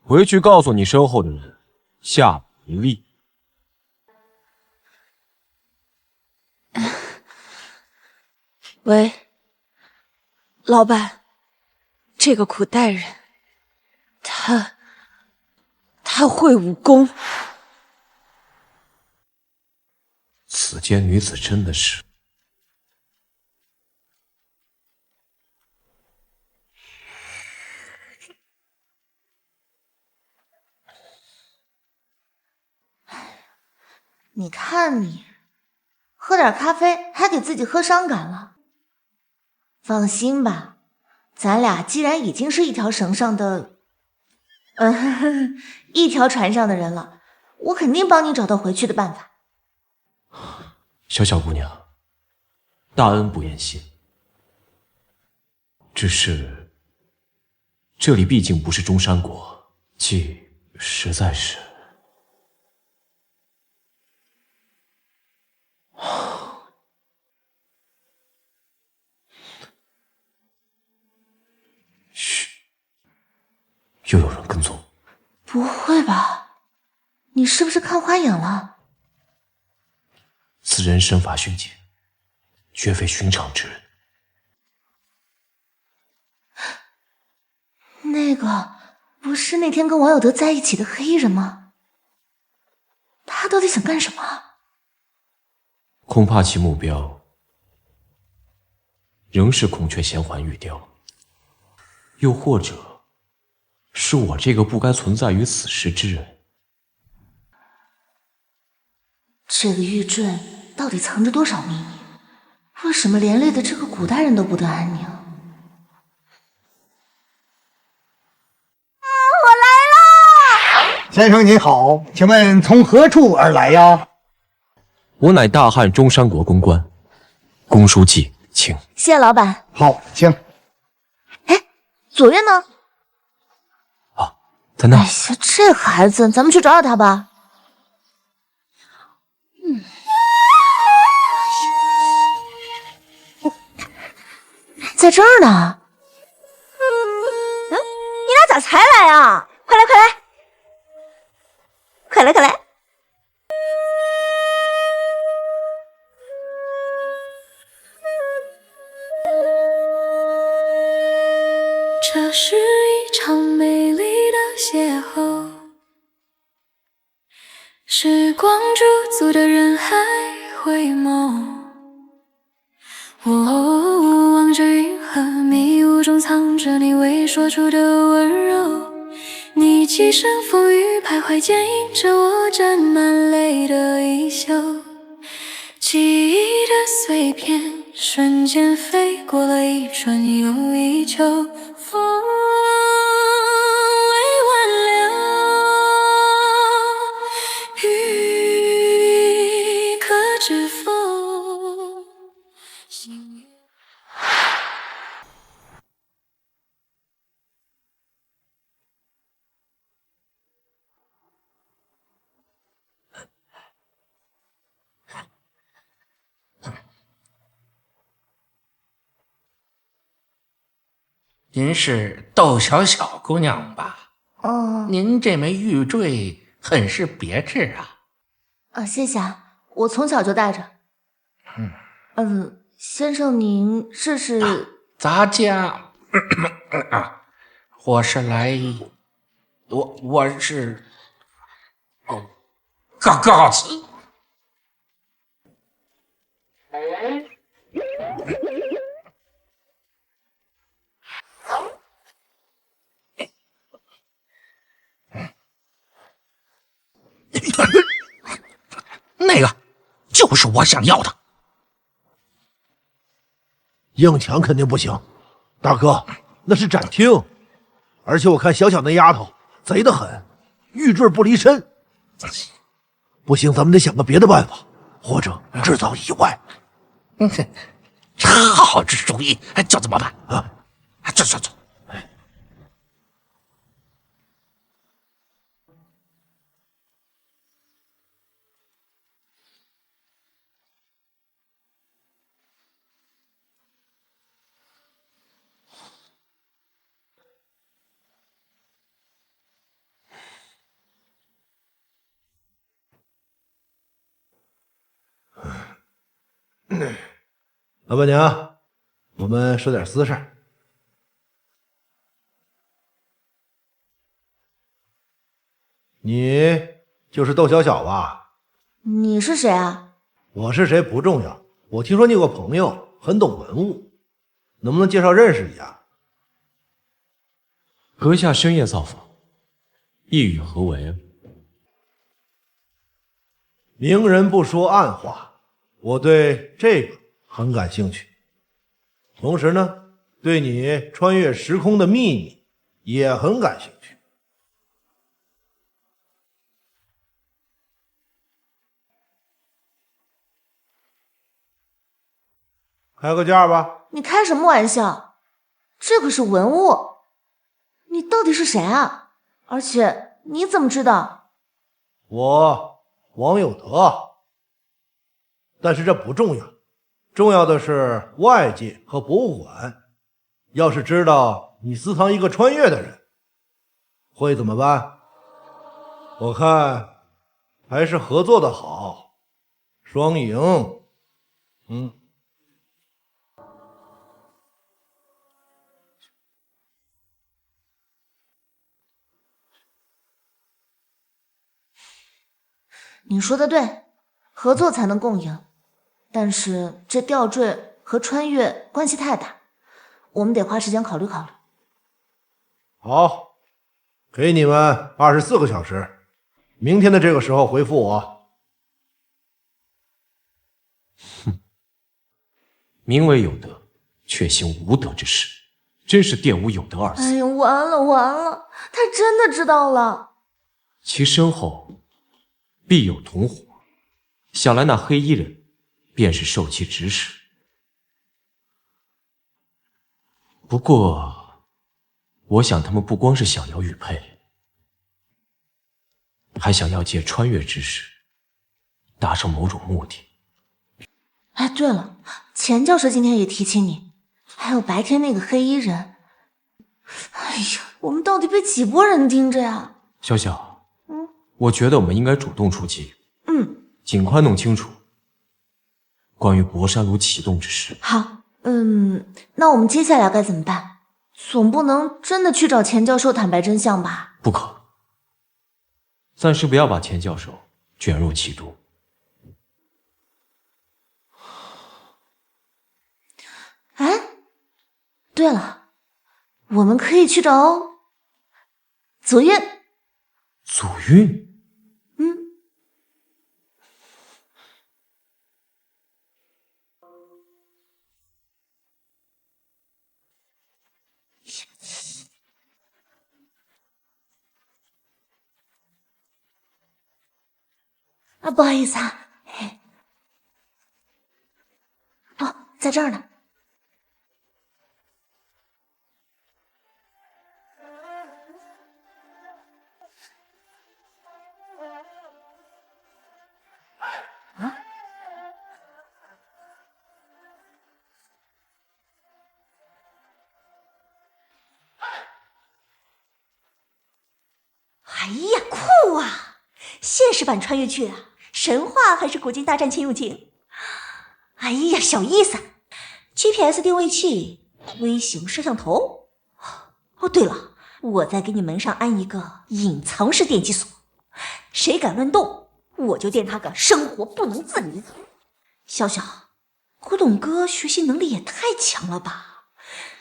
S11: 回去告訴你身後的人，下不為例。
S4: 喂，老闆，這個古代人，他會武功。
S11: 此間女子真的是……
S6: 你看你，喝點咖啡還給自己喝傷感了。放心吧，咱倆既然已經是一條繩上的，一條船上的人了，我肯定幫你找到回去的辦法。
S11: 小姑娘，大恩不言謝。只是，這裡畢竟不是中山國，既實在是……噓，又有人跟蹤。
S6: 不會吧？你是不是看花眼了？
S11: 此人身法迅捷，絕非尋常之人。
S6: 那個不是那天跟王有德在一起的黑衣人嗎？他到底想幹什麼？
S11: 恐怕其目標仍是孔雀銜環玉雕，又或者是我這個不該存在於此時之人。
S6: 這個玉墜到底藏着多少秘密？為什麼連累的這個古代人都不得安寧？我來了！
S12: 先生您好，請問從何處而來呀？
S11: 我乃大漢中山國公關，公書記，請。
S6: 謝謝老闆。
S12: 好，請。
S6: 哎，左院呢？
S11: 在那。
S6: 哎呀，這孩子，咱們去找找他吧。在這兒呢。你倆咋才來啊？快來，快來，快來，快來！
S13: 這是一場美麗的邂逅，時光駐足的人海回眸。我望着雲和迷霧中藏着你未說出的溫柔，你幾聲風雨徘徊牽引着我沾滿淚的衣袖，記憶的碎片瞬間飛過了一春又一秋，風未挽留，雨可知否？
S2: 您是窦小小姑娘吧？
S6: 哦，
S2: 您这枚玉坠很是别致啊。
S6: 谢谢啊，我从小就戴着。先生您这是？
S2: 咱家，我是来，我是，告辞。那个就是我想要的。
S8: 硬抢肯定不行，大哥，那是展厅，而且我看小小那丫头贼得很，玉坠不离身。不行，咱们得想个别的办法，或者制造意外。
S2: 好主意，叫怎么办啊？走。
S8: 老板娘，我们说点私事。你就是窦小小吧？
S6: 你是谁啊？
S8: 我是谁不重要，我听说你有个朋友很懂文物，能不能介绍認識一下？
S11: 閣下深夜造訪，意欲何為？
S8: 明人不說暗話，我對這個很感興趣。同時呢，對你穿越時空的秘密也很感興趣。開個價吧。
S6: 你開什麼玩笑？這可是文物，你到底是誰啊？而且你怎麼知道？
S8: 我王有德。但是這不重要，重要的是外界和博物館要是知道你私藏一個穿越的人，會怎麼辦？我看還是合作的好，雙贏。
S6: 你說的對，合作才能共贏。但是這吊墜和穿越關係太大，我們得花時間考慮考慮。
S8: 好，給你們24個小時，明天的這個時候回復我。
S11: 哼，名為有德，卻行無德之事，真是玷污有德二字。
S6: 哎呀，完了，他真的知道了。
S11: 其身後必有同夥，想來那黑衣人便是受其指使。不過，我想他們不光是想要玉佩，還想要借穿越之事達成某種目的。
S6: 哎，對了，錢教授今天也提起你，還有白天那個黑衣人。哎呀，我們到底被幾撥人盯着呀？
S11: 小小，我覺得我們應該主動出擊，盡快弄清楚關於博山爐啟動之事。
S6: 好，那我們接下來該怎麼辦？總不能真的去找錢教授坦白真相吧？
S11: 不可，暫時不要把錢教授捲入其中。
S6: 哎，對了，我們可以去找祖韻。
S11: 祖韻？
S6: 啊，不好意思啊。哦，在這兒呢。
S4: 呀，酷啊！現實版穿越劇啊，神話還是古今大戰秦俑情？哎呀，小意思。GPS 定位器、微型攝像頭。哦，对了，我再給你門上安一個隱藏式電擊鎖，誰敢亂動，我就電他個生活不能自理。小小，古董哥學習能力也太強了吧？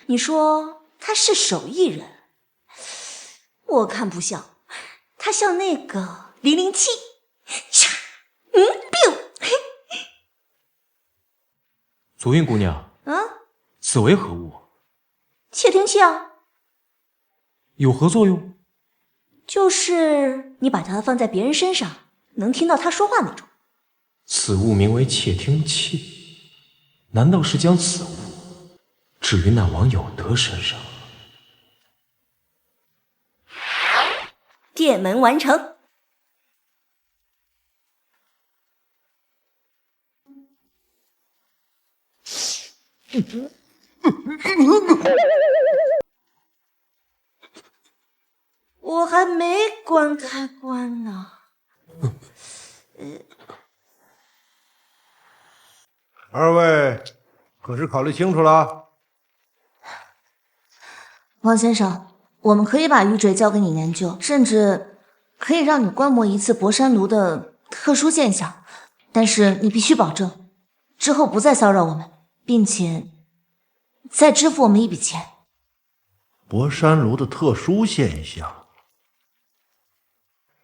S4: 你說他是手藝人，我看不像，他像那個007。biu。
S11: 祖韵姑娘，此为何物？
S4: 窃听器啊。
S11: 有何作用？
S4: 就是你把它放在別人身上，能聽到他說話那種。
S11: 此物名為竊聽器，難道是將此物置於那王有德身上？
S4: 電門完成。我還沒關開關呢。
S8: 二位可是考慮清楚了？
S6: 王先生，我們可以把玉墜交給你研究，甚至可以讓你觀摩一次博山爐的特殊現象，但是你必須保證之後不再騷擾我們，並且再支付我們一筆錢。
S8: 博山爐的特殊現象，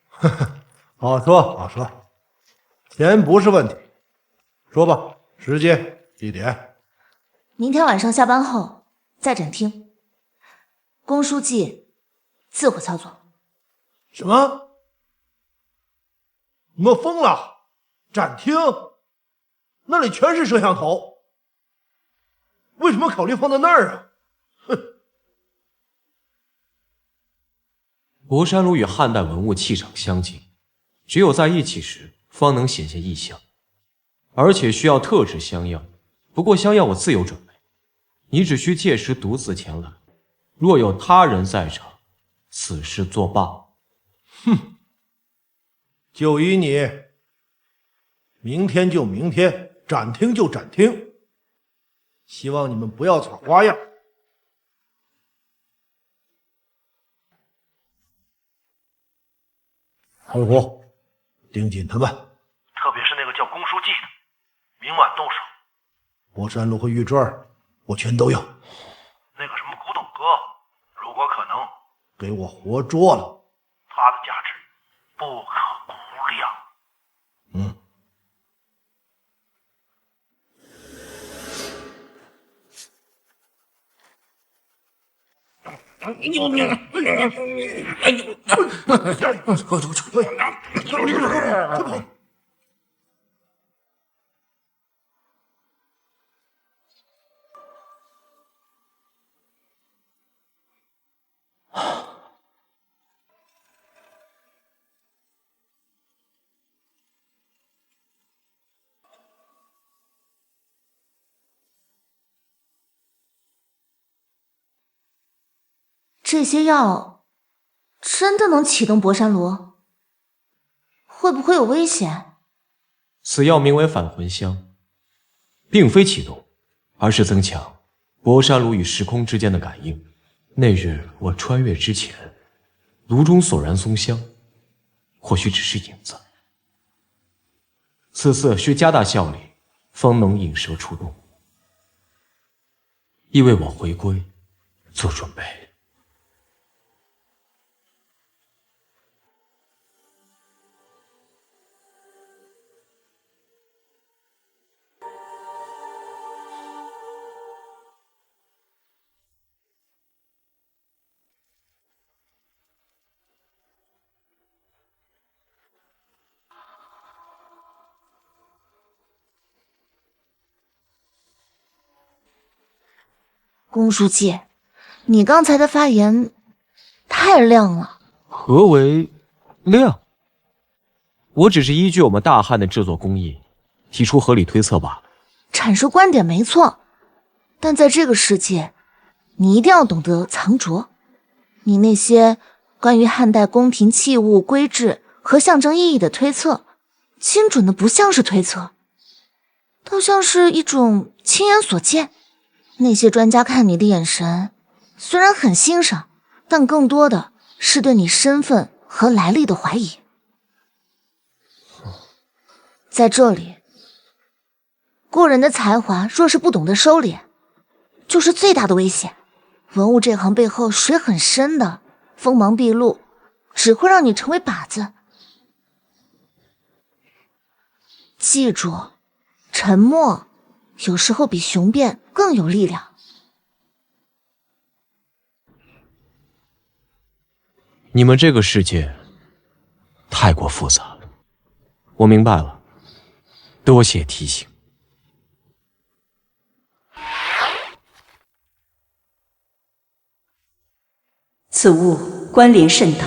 S8: 呵呵，好說好說，錢不是問題。說吧，時間、地點。
S6: 明天晚上下班後在展廳，公書記自會操作。
S8: 什麼？你們瘋了？展廳？那裡全是攝像頭，為什麼考慮放在那兒啊？哼！
S11: 博山爐與漢代文物氣場相近，只有在一起時方能顯現異象，而且需要特制香藥。不過香藥我自有準備，你只需屆時獨自前來。若有他人在場，此事作罷。
S8: 哼！就依你，明天就明天，展廳就展廳。希望你們不要耍花樣。洪湖，盯緊他們，
S10: 特別是那個叫公書記的，明晚動手。
S8: 博山爐和玉墜我全都要。
S10: 那個什麼古董哥，如果可能，
S8: 給我活捉了。
S10: 他的價值不可估量。
S6: 這些藥真的能啟動博山爐？會不會有危險？
S11: 此藥名為返魂香，並非啟動，而是增強博山爐與時空之間的感應。那日我穿越之前，爐中索然松香，或許只是影子。此次需加大效力，方能引蛇出洞，亦為我回歸做準備。
S6: 公書記，你剛才的發言太亮了。
S11: 何為亮？我只是依據我們大漢的制作工藝，提出合理推測罷了。
S6: 闡述觀點沒錯，但在這個世界，你一定要懂得藏拙。你那些關於漢代宮廷器物規制和象徵意義的推測，精準的不像是推測，倒像是一種親眼所見。那些专家看你的眼神，虽然很欣賞，但更多的是对你身份和來歷的懷疑。在這裡，過人的才華若是不懂得收斂，就是最大的危險。文物這行背後水很深的，鋒芒畢露，只會讓你成為靶子。記住，沉默有時候比雄辩更有力量。
S11: 你们这个世界太过复杂了，我明白了，多謝提醒。
S4: 此物關聯甚大，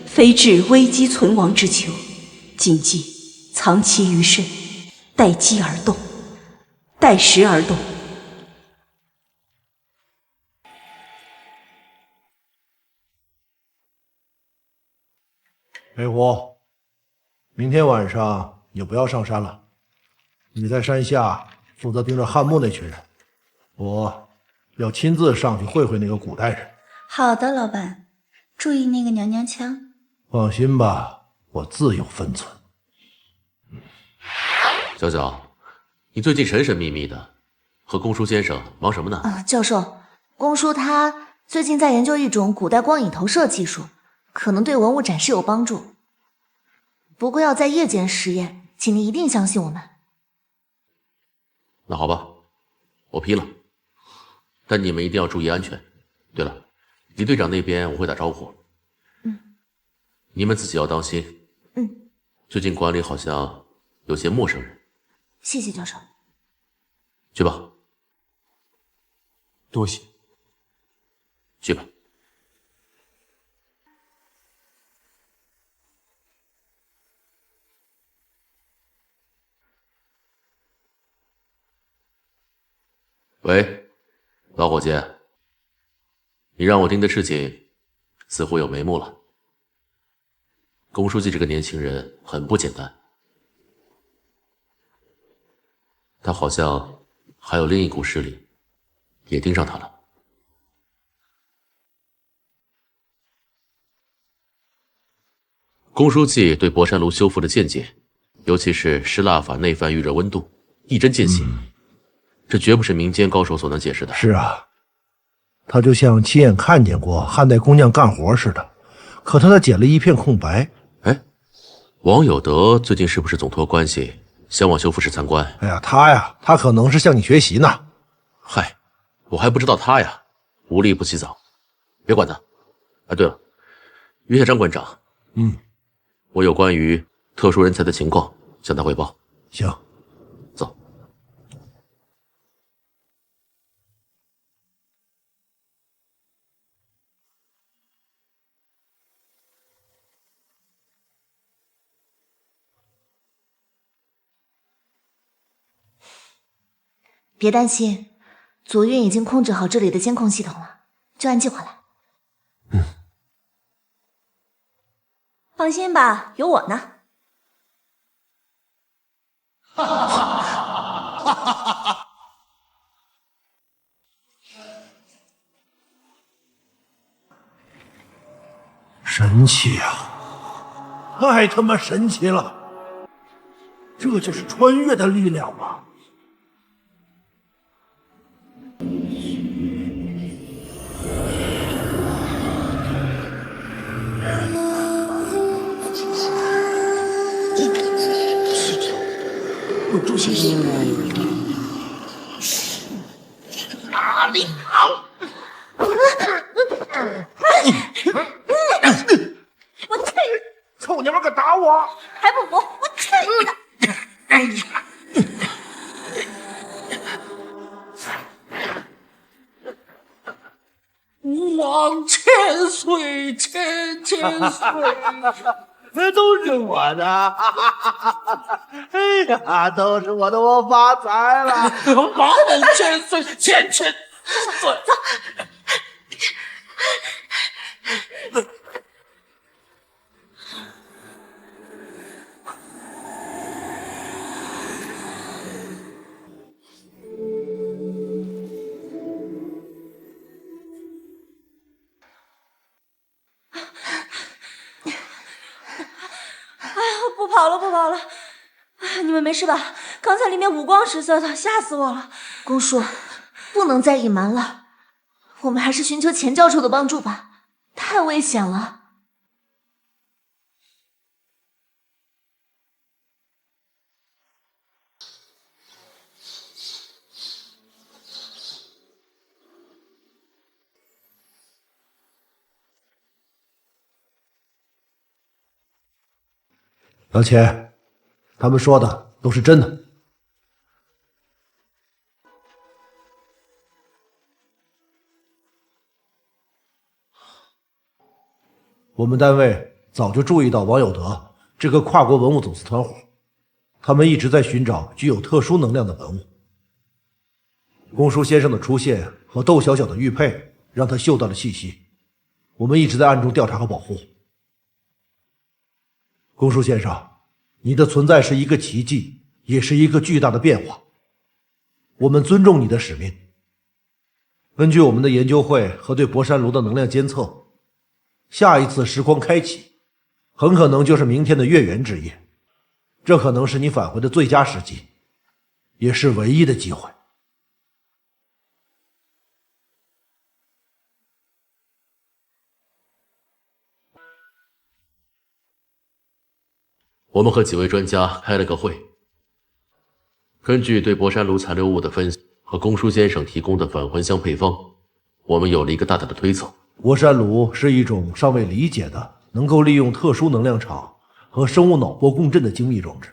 S4: 非至危機存亡之秋，謹記藏其於身，待機而動，待時而動。
S8: 北湖，明天晚上你就不要上山了，你在山下负責盯着漢墓那群人，我要親自上去會會那個古代人。
S9: 好的，老闆，注意那個娘娘腔。
S8: 放心吧，我自有分寸。
S5: 小小，你最近神神秘秘的，和公叔先生忙什么呢？
S6: 教授，公叔他最近在研究一种古代光影投射技術，可能对文物展示有幫助。不過要在夜間實驗，請您一定相信我們。
S5: 那好吧，我批了，但你們一定要注意安全。對了，李隊長那邊我會打招呼。你們自己要當心。最近館裡好像有些陌生人。
S6: 謝謝教授。
S5: 去吧。
S11: 多謝。
S5: 去吧。喂，老伙計，你讓我盯的事情似乎有眉目了。公書記這個年輕人很不簡單，他好像還有另一股勢力也盯上他了。公書記對博山爐修復的見解，尤其是濕蠟法內泛預熱溫度，一針見血。這絕不是民間高手所能解釋的。
S8: 是啊，他就像親眼看見過漢代工匠幹活似的，可他撿了一片空白。
S5: 哎，王有德最近是不是總托關係想往修復室參觀？
S8: 哎呀，他可能是向你學習呢。
S5: 嗨，我還不知道他呀，無利不起早，別管他。哎，對了，約下張館長。我有關於特殊人才的情況向他匯報。
S8: 行。
S6: 別擔心，左運已經控制好這裡的監控系統了，就按計劃來。
S4: 放心吧，有我呢。
S8: 神奇啊，太他媽神奇了！這就是穿越的力量嗎？有助信息。哪裡好？
S6: 我去！
S8: 臭娘们敢打我！
S6: 還不服！我去你的！
S8: 哎呀！
S2: 王千歲，千歲，
S8: 這都是我的！哎呀，都是我的，我發財了！
S2: 王千歲，千歲。
S4: 们没事吧？刚才裡面五光十色的，嚇死我了。
S6: 公叔，不能再隱瞞了，我們還是尋求錢教授的幫助吧，太危險了。
S8: 老钱，他們說的都是真的。我們單位早就注意到王有德這個跨國文物走私團伙，他們一直在尋找具有特殊能量的文物。公叔先生的出現和竇小小的玉佩讓他嗅到了氣息，我們一直在暗中調查和保護。公叔先生，你的存在是一個奇蹟，也是一個巨大的變化。我們尊重你的使命。根據我們的研究會和對博山爐的能量監測，下一次時光開啟，很可能就是明天的月圓之夜。這可能是你返回的最佳時機，也是唯一的機會。
S5: 我們和幾位專家開了個會，根據對博山爐殘留物的分析和公叔先生提供的返魂香配方，我們有了一個大膽的推測。
S8: 博山爐是一種尚未理解的能夠利用特殊能量場和生物腦波共振的精密裝置。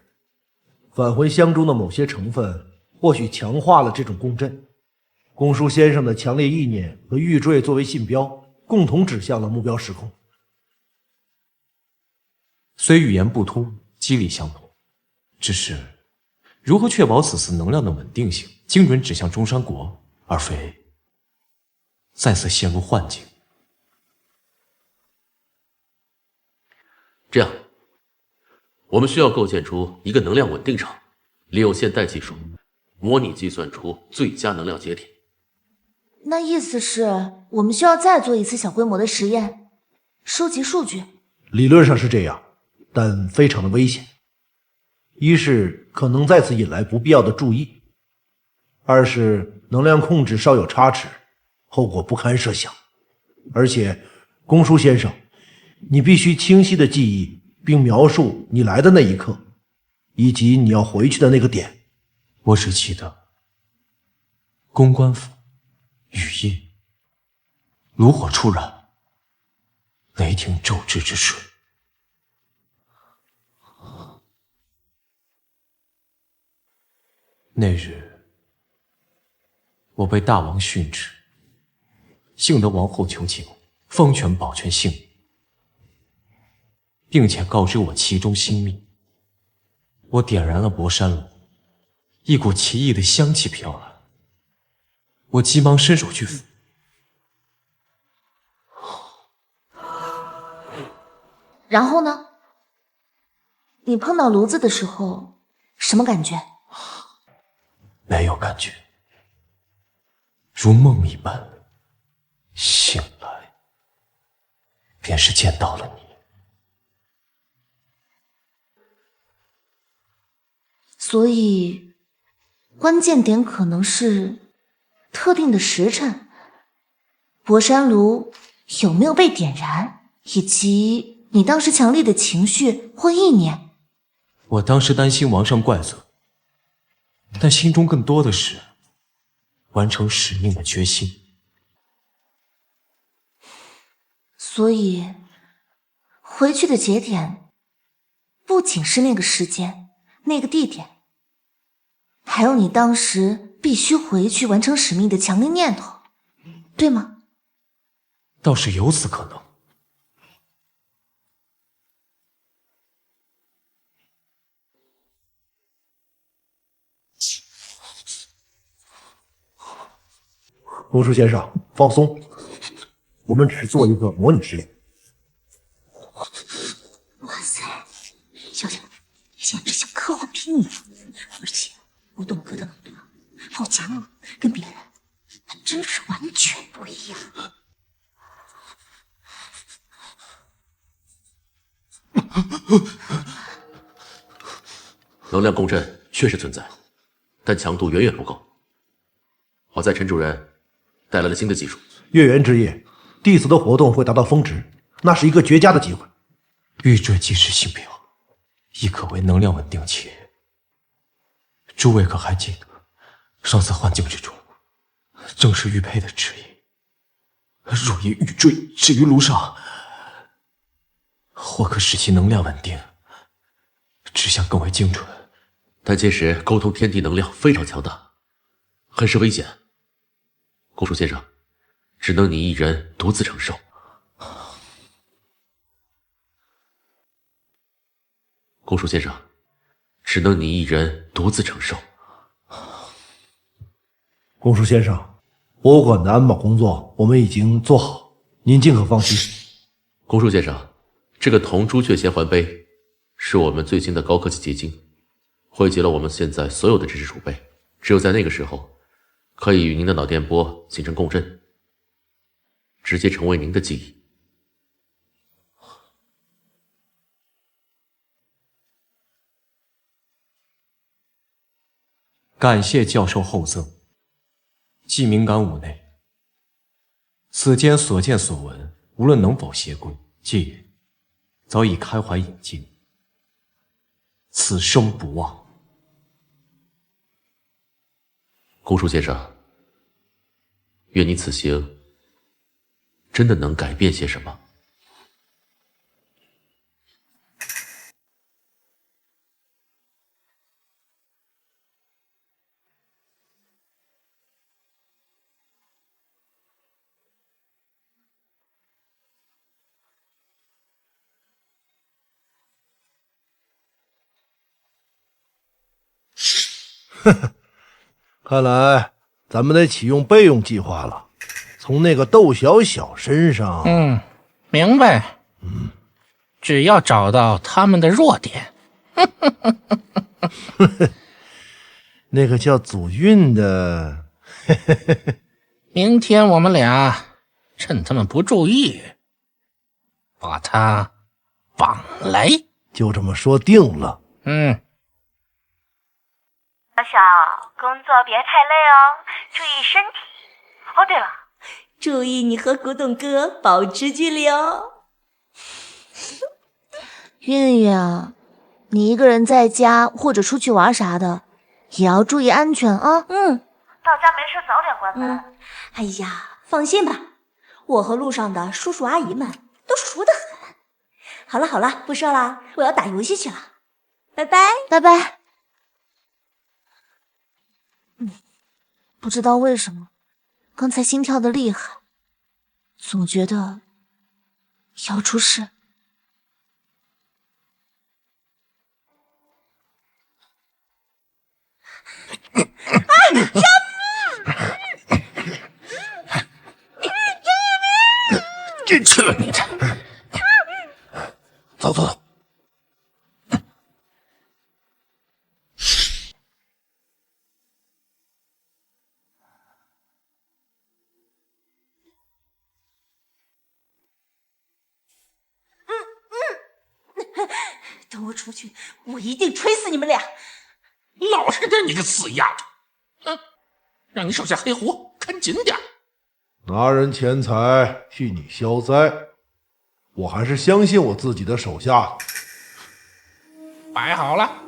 S8: 返魂香中的某些成分或許強化了這種共振。公叔先生的強烈意念和玉墜作為信標，共同指向了目標時空。
S11: 雖語言不通，機理相同，只是如何確保此次能量的穩定性精準指向中山國，而非再次陷入幻境？
S5: 這樣，我們需要構建出一個能量穩定場，利用現代技術模擬計算出最佳能量節點。
S6: 那意思是我們需要再做一次小規模的實驗，收集數據。
S8: 理論上是這樣，但非常的危險。一是可能再次引來不必要的注意，二是能量控制稍有差池，後果不堪設想。而且，公叔先生，你必須清晰的記憶並描述你來的那一刻，以及你要回去的那個點。
S11: 我只記得公關府雨夜爐火初燃，雷霆骤至之瞬。那日，我被大王訓斥，幸得王后求情，方權保全性命，並且告知我其中心秘。我點燃了博山爐，一股奇異的香氣飄來，我急忙伸手去撫。
S6: 然後呢？你碰到爐子的時候，什麼感覺？
S11: 沒有感覺，如夢一般。醒來，便是見到了你。
S6: 所以，關鍵點可能是特定的時辰，博山爐有沒有被點燃，以及你當時強烈的情緒或意念。
S11: 我當時擔心王上怪責，但心中更多的是完成使命的決心。
S6: 所以，回去的節點不僅是那個時間、那個地點，還有你當時必須回去完成使命的強烈念頭，對嗎？
S11: 倒是有此可能。
S8: 公叔先生，放鬆，我們只是做一個模擬實驗。
S6: 哇塞，小小簡直像科幻片一樣，而且我懂哥的能力好強啊，跟別人還真是完全不一樣。
S5: 能量共振確實存在，但強度遠遠不夠。好在陳主任帶來了新的技術。
S8: 月圓之夜，弟子的活动会達到峰值，那是一個絕佳的機會。
S11: 玉墜即時性表，亦可為能量穩定器。諸位可還記得，上次幻境之中，正是玉佩的指引。若以玉墜置於爐上，或可使其能量穩定，指向更為精準。
S5: 但届時溝通天地能量非常強大，很是危險。公叔先生，只能你一人獨自承受。公叔先生，只能你一人獨自承受。
S8: 公叔先生，博物馆的安保工作我們已經做好，您盡可放心。
S5: 公叔先生，這個銅朱雀銜環杯是我們最新的高科技結晶，匯集了我們現在所有的知識儲備，只有在那個時候，可以與您的腦電波形成共振，直接成為您的記憶。
S11: 感謝教授厚贈，既敏感五內，此間所見所聞，無論能否協歸，既早已開懷引進，此生不忘。
S5: 公叔先生，願你此行真的能改变些什麼。
S8: 呵呵，看來咱們得啟用備用計劃了。從那個竇小小身上，
S2: 明白。只要找到他們的弱點。
S8: 那個叫祖韻的，
S2: 明天我們倆趁他們不注意，把他綁來。
S8: 就這麼說定了。
S7: 小小，工作別太累哦，注意身體。哦，對了，
S4: 注意你和古董哥保持距離哦。
S6: 韵韵，你一個人在家或者出去玩啥的，也要注意安全啊。
S7: 到家沒事早點關門。
S4: 哎呀，放心吧，我和路上的叔叔阿姨們都熟得很。好了好了，不說了，我要打遊戲去了，拜拜
S6: 拜拜。不知道為什麼，剛才心跳的厲害，總覺得要出事。
S2: 去你的！走走走。
S4: 等我出去，我一定锤死你們倆！
S2: 老实点，你个死丫头！讓你手下黑狐看緊點。
S8: 拿人錢財替你消災，我還是相信我自己的手下的。
S2: 擺好了，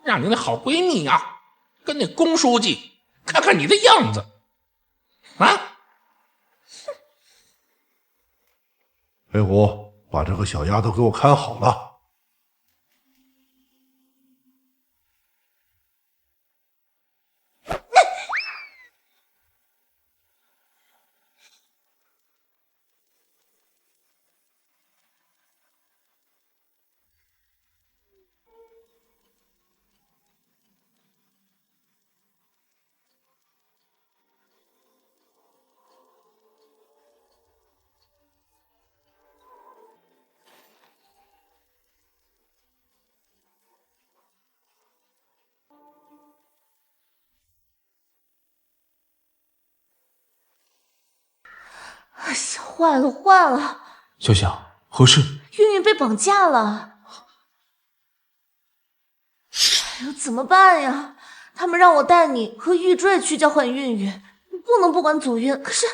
S2: 讓你那好閨蜜啊，跟那龔書記看看你的樣子。
S8: 黑狐，把這個小丫頭給我看好了。
S6: 哎呀，坏了！
S11: 小小，何事？
S6: 韵韵被綁架了。可怎么辦呀？他们让我带你和玉坠去交换韵韵，不能不管祖韵。可是，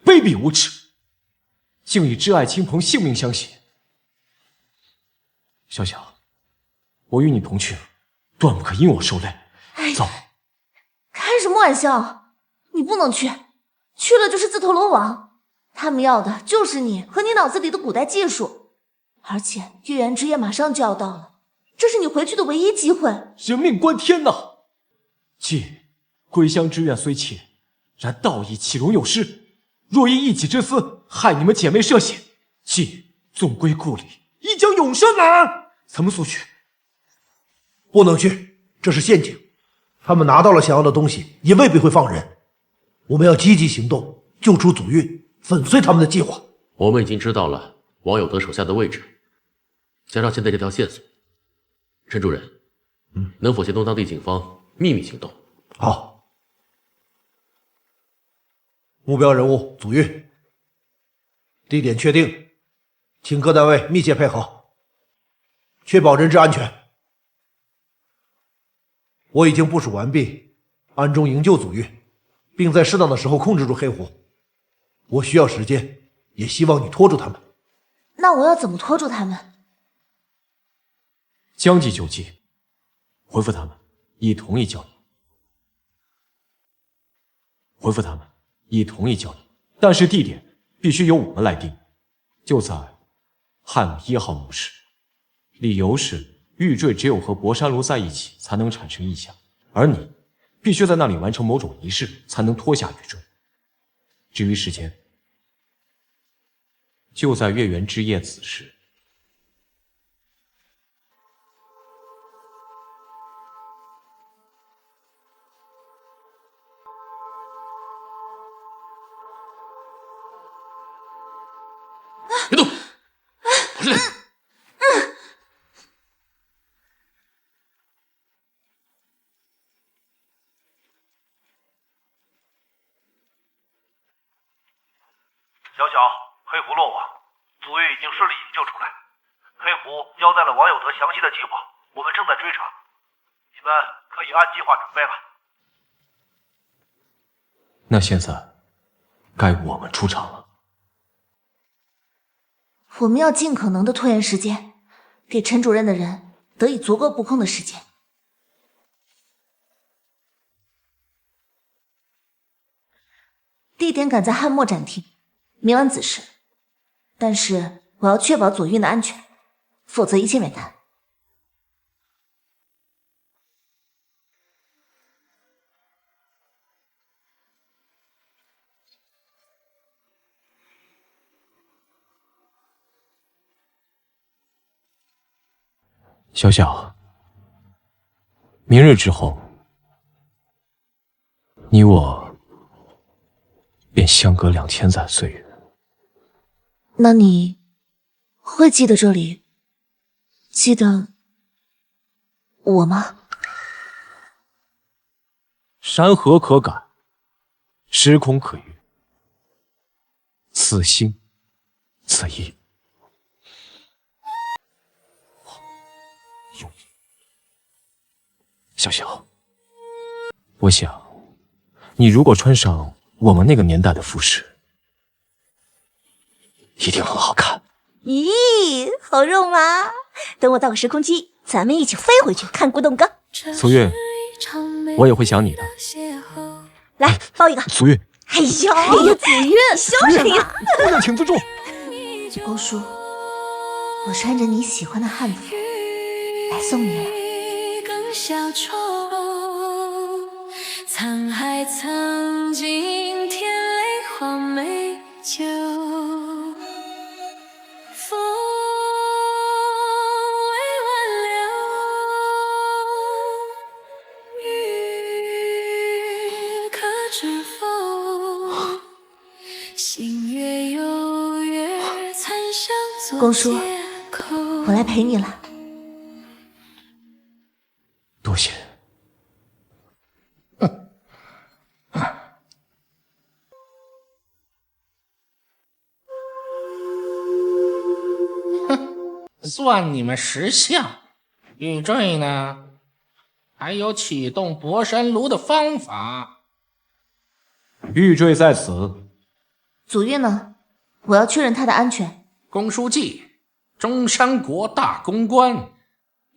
S11: 卑鄙无耻，竟以挚爱亲朋性命相携。小小，我与你同去，断不可因我受累。走。
S6: 开什么玩笑？你不能去，去了就是自投罗网。他们要的就是你和你腦子裡的古代技術，而且月圓之夜馬上就要到了，這是你回去的唯一機會。
S11: 人命關天吶！既歸鄉之願雖切，然道義豈容有失？若因一己之私，害你們姐妹涉險，既縱歸故里，亦將永生難。咱們速去。
S8: 不能去，這是陷阱。他們拿到了想要的東西，也未必會放人。我們要積極行動，救出祖韻，粉碎他們的計劃。
S5: 我們已經知道了王有德手下的位置，加上現在這條線索，陳主任，能否協同當地警方秘密行動？
S8: 好。目標人物祖韻，地點確定，請各單位密切配合，確保人質安全。我已經部署完畢，暗中營救祖韻，並在適當的時候控制住黑狐。我需要時間，也希望你拖住他們。
S6: 那我要怎麼拖住他們？
S11: 將計就計，回復他們，已同意交易。回復他們，已同意交易，但是地點必須由我們來定，就在漢姆1號墓室。理由是玉墜只有和博山爐在一起才能產生異象，而你必須在那裡完成某種儀式才能脫下玉墜。至於時間，就在月圓之夜子時。
S2: 别动，我是来。
S10: 小小，黑狐落网，祖韵已经顺利营救出来。黑狐交代了王有德詳細的計劃，我們正在追查，你們可以按計劃準備了。
S11: 那現在該我們出場了。
S6: 我們要盡可能的拖延時間，給陳主任的人得以足夠布控的時間。地點趕在漢末展廳，明晚子時。但是我要確保祖韻的安全，否則一切免談。
S11: 小小，明日之後，你我便相隔2000載歲月。
S6: 那你會記得這裡，記得我嗎？
S11: 山河可改，時空可遇，此心此意。小小，我想，你如果穿上我們那個年代的服飾，一定很好看。
S6: 咦，好肉麻！等我到個時空機，咱們一起飛回去看古董哥。
S11: 祖韻，我也會想你的。
S6: 來，抱一個。
S11: 祖韻。
S6: 哎呦，祖韻，羞什麼？
S11: 姑娘請自重。
S6: 公叔，我穿着你喜歡的漢服來送你。小丑，滄海曾經天淚黃梅酒，風未挽留，雨可知否？星月有月，殘香做借口。公叔，我來陪你了。
S11: 多謝。
S2: 算你們識相。玉墜呢？還有啟動博山爐的方法。
S11: 玉坠在此。
S6: 祖玉呢？我要确認他的安全。
S2: 公書記，中山國大公關，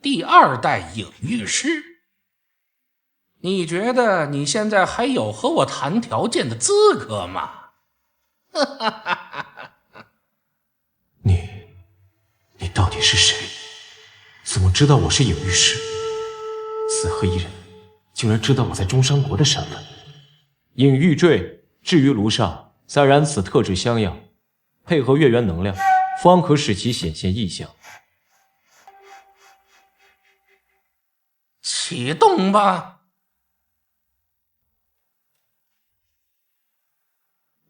S2: 第2代影玉師。你覺得你現在還有和我談條件的資格嗎？
S11: 你到底是誰？怎麼知道我是影玉師？此何一人，竟然知道我在中山国的身份？影玉坠置於爐上，再燃此特制香药，配合月圓能量，方可使其顯現異象。
S2: 啟動吧。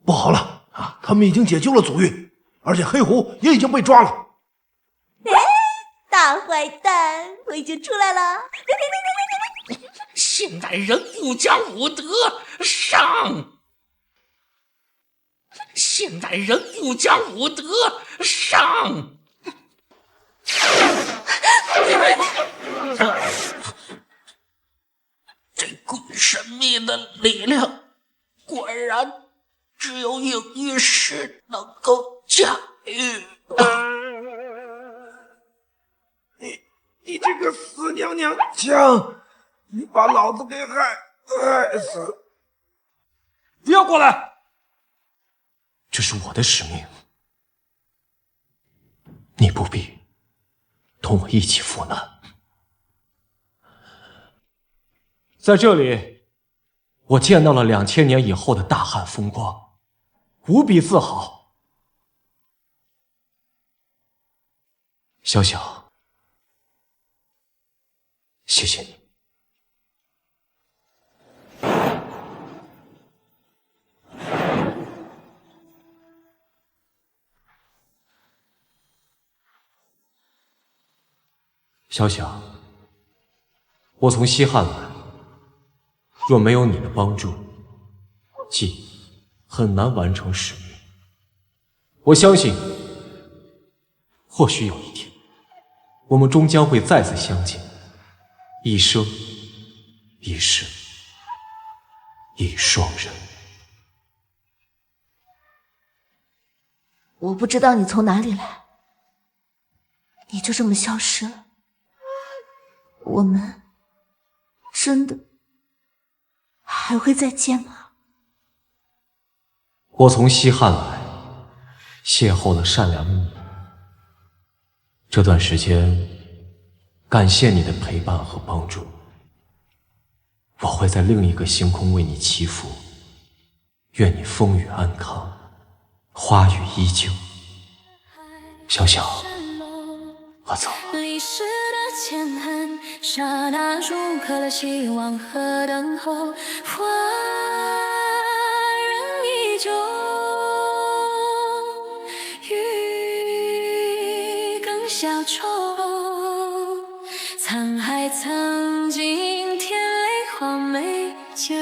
S8: 不好了啊！他们已经解救了祖玉，而且黑狐也已经被抓了。
S6: 大壞蛋，我已經出來了！
S2: 现代人不講武德，上！现代人不講武德，上！這股神秘的力量，果然只有影玉師能夠駕馭。
S8: 你這個死娘娘腔，你把老子給害死了！
S3: 不要過來！
S11: 這是我的使命，你不必同我一起赴難。在這裡，我見到了2000年以後的大漢風光，無比自豪。小小，謝謝你。小小，我從西漢來，若沒有你的幫助，既很難完成使命。我相信，或許有一天，我們終將會再次相見，一生一世一雙人。
S6: 我不知道你從哪裡來，你就這麼消失了。我們真的還會再見嗎？
S11: 我從西漢來，邂逅了善良的你。這段時間，感謝你的陪伴和幫助。我會在另一個星空為你祈福，願你風雨安康，花語依舊。小小，我走了。
S13: 歷史的謙恨，剎那築刻了希望和等候，花人依舊，雨更消愁。滄海曾經天淚黃梅酒。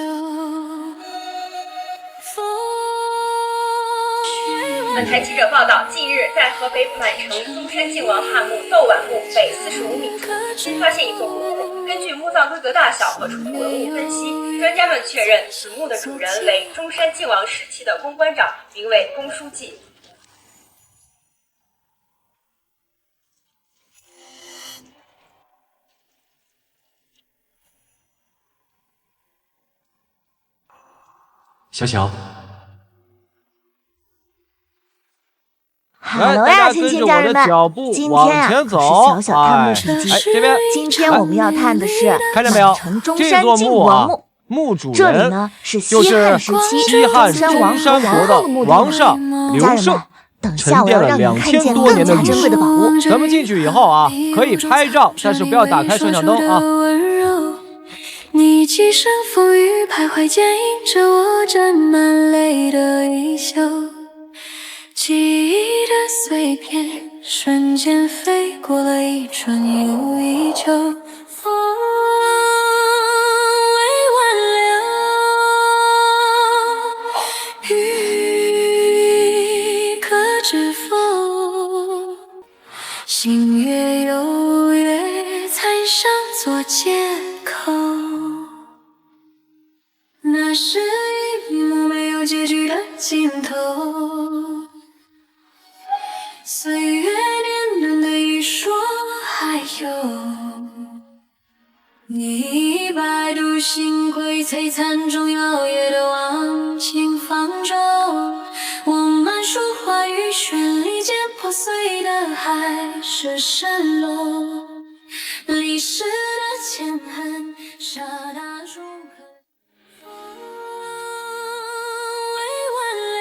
S14: 本台記者報道，近日在河北滿城中山靖王漢墓竇碗墓北45米處，新發現一座古墓。根據墓葬規格大小和出土文物分析，專家們確認此墓的主人為中山靖王時期的公關長，名為公書記。
S11: 小小。
S6: 哈嘍呀，亲亲家人們！今天啊，是小小探墓筆記。今天我們要探的是滿城中山靖王墓。
S11: 墓主
S6: 這裡呢是西漢時期中山王和王後的墓地。家人們，等下我要讓你們看見更加珍貴的寶物。
S11: 咱們進去以後啊，可以拍照，但是不要打開攝像燈啊。
S13: 你幾聲風雨徘徊，牽引着我沾滿淚的衣袖。記憶的碎片瞬間飛過了一春又一秋，風未挽留，雨可知否？星月有約，殘上做借口。盡頭。歲月年輪的語說，還有你百度星輝璀璨中搖曳的忘情方舟。我們說話語絢麗間破碎的還是蜃樓，歷史的前痕沙大中可未挽留，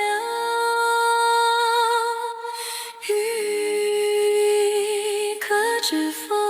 S13: 雨可知否？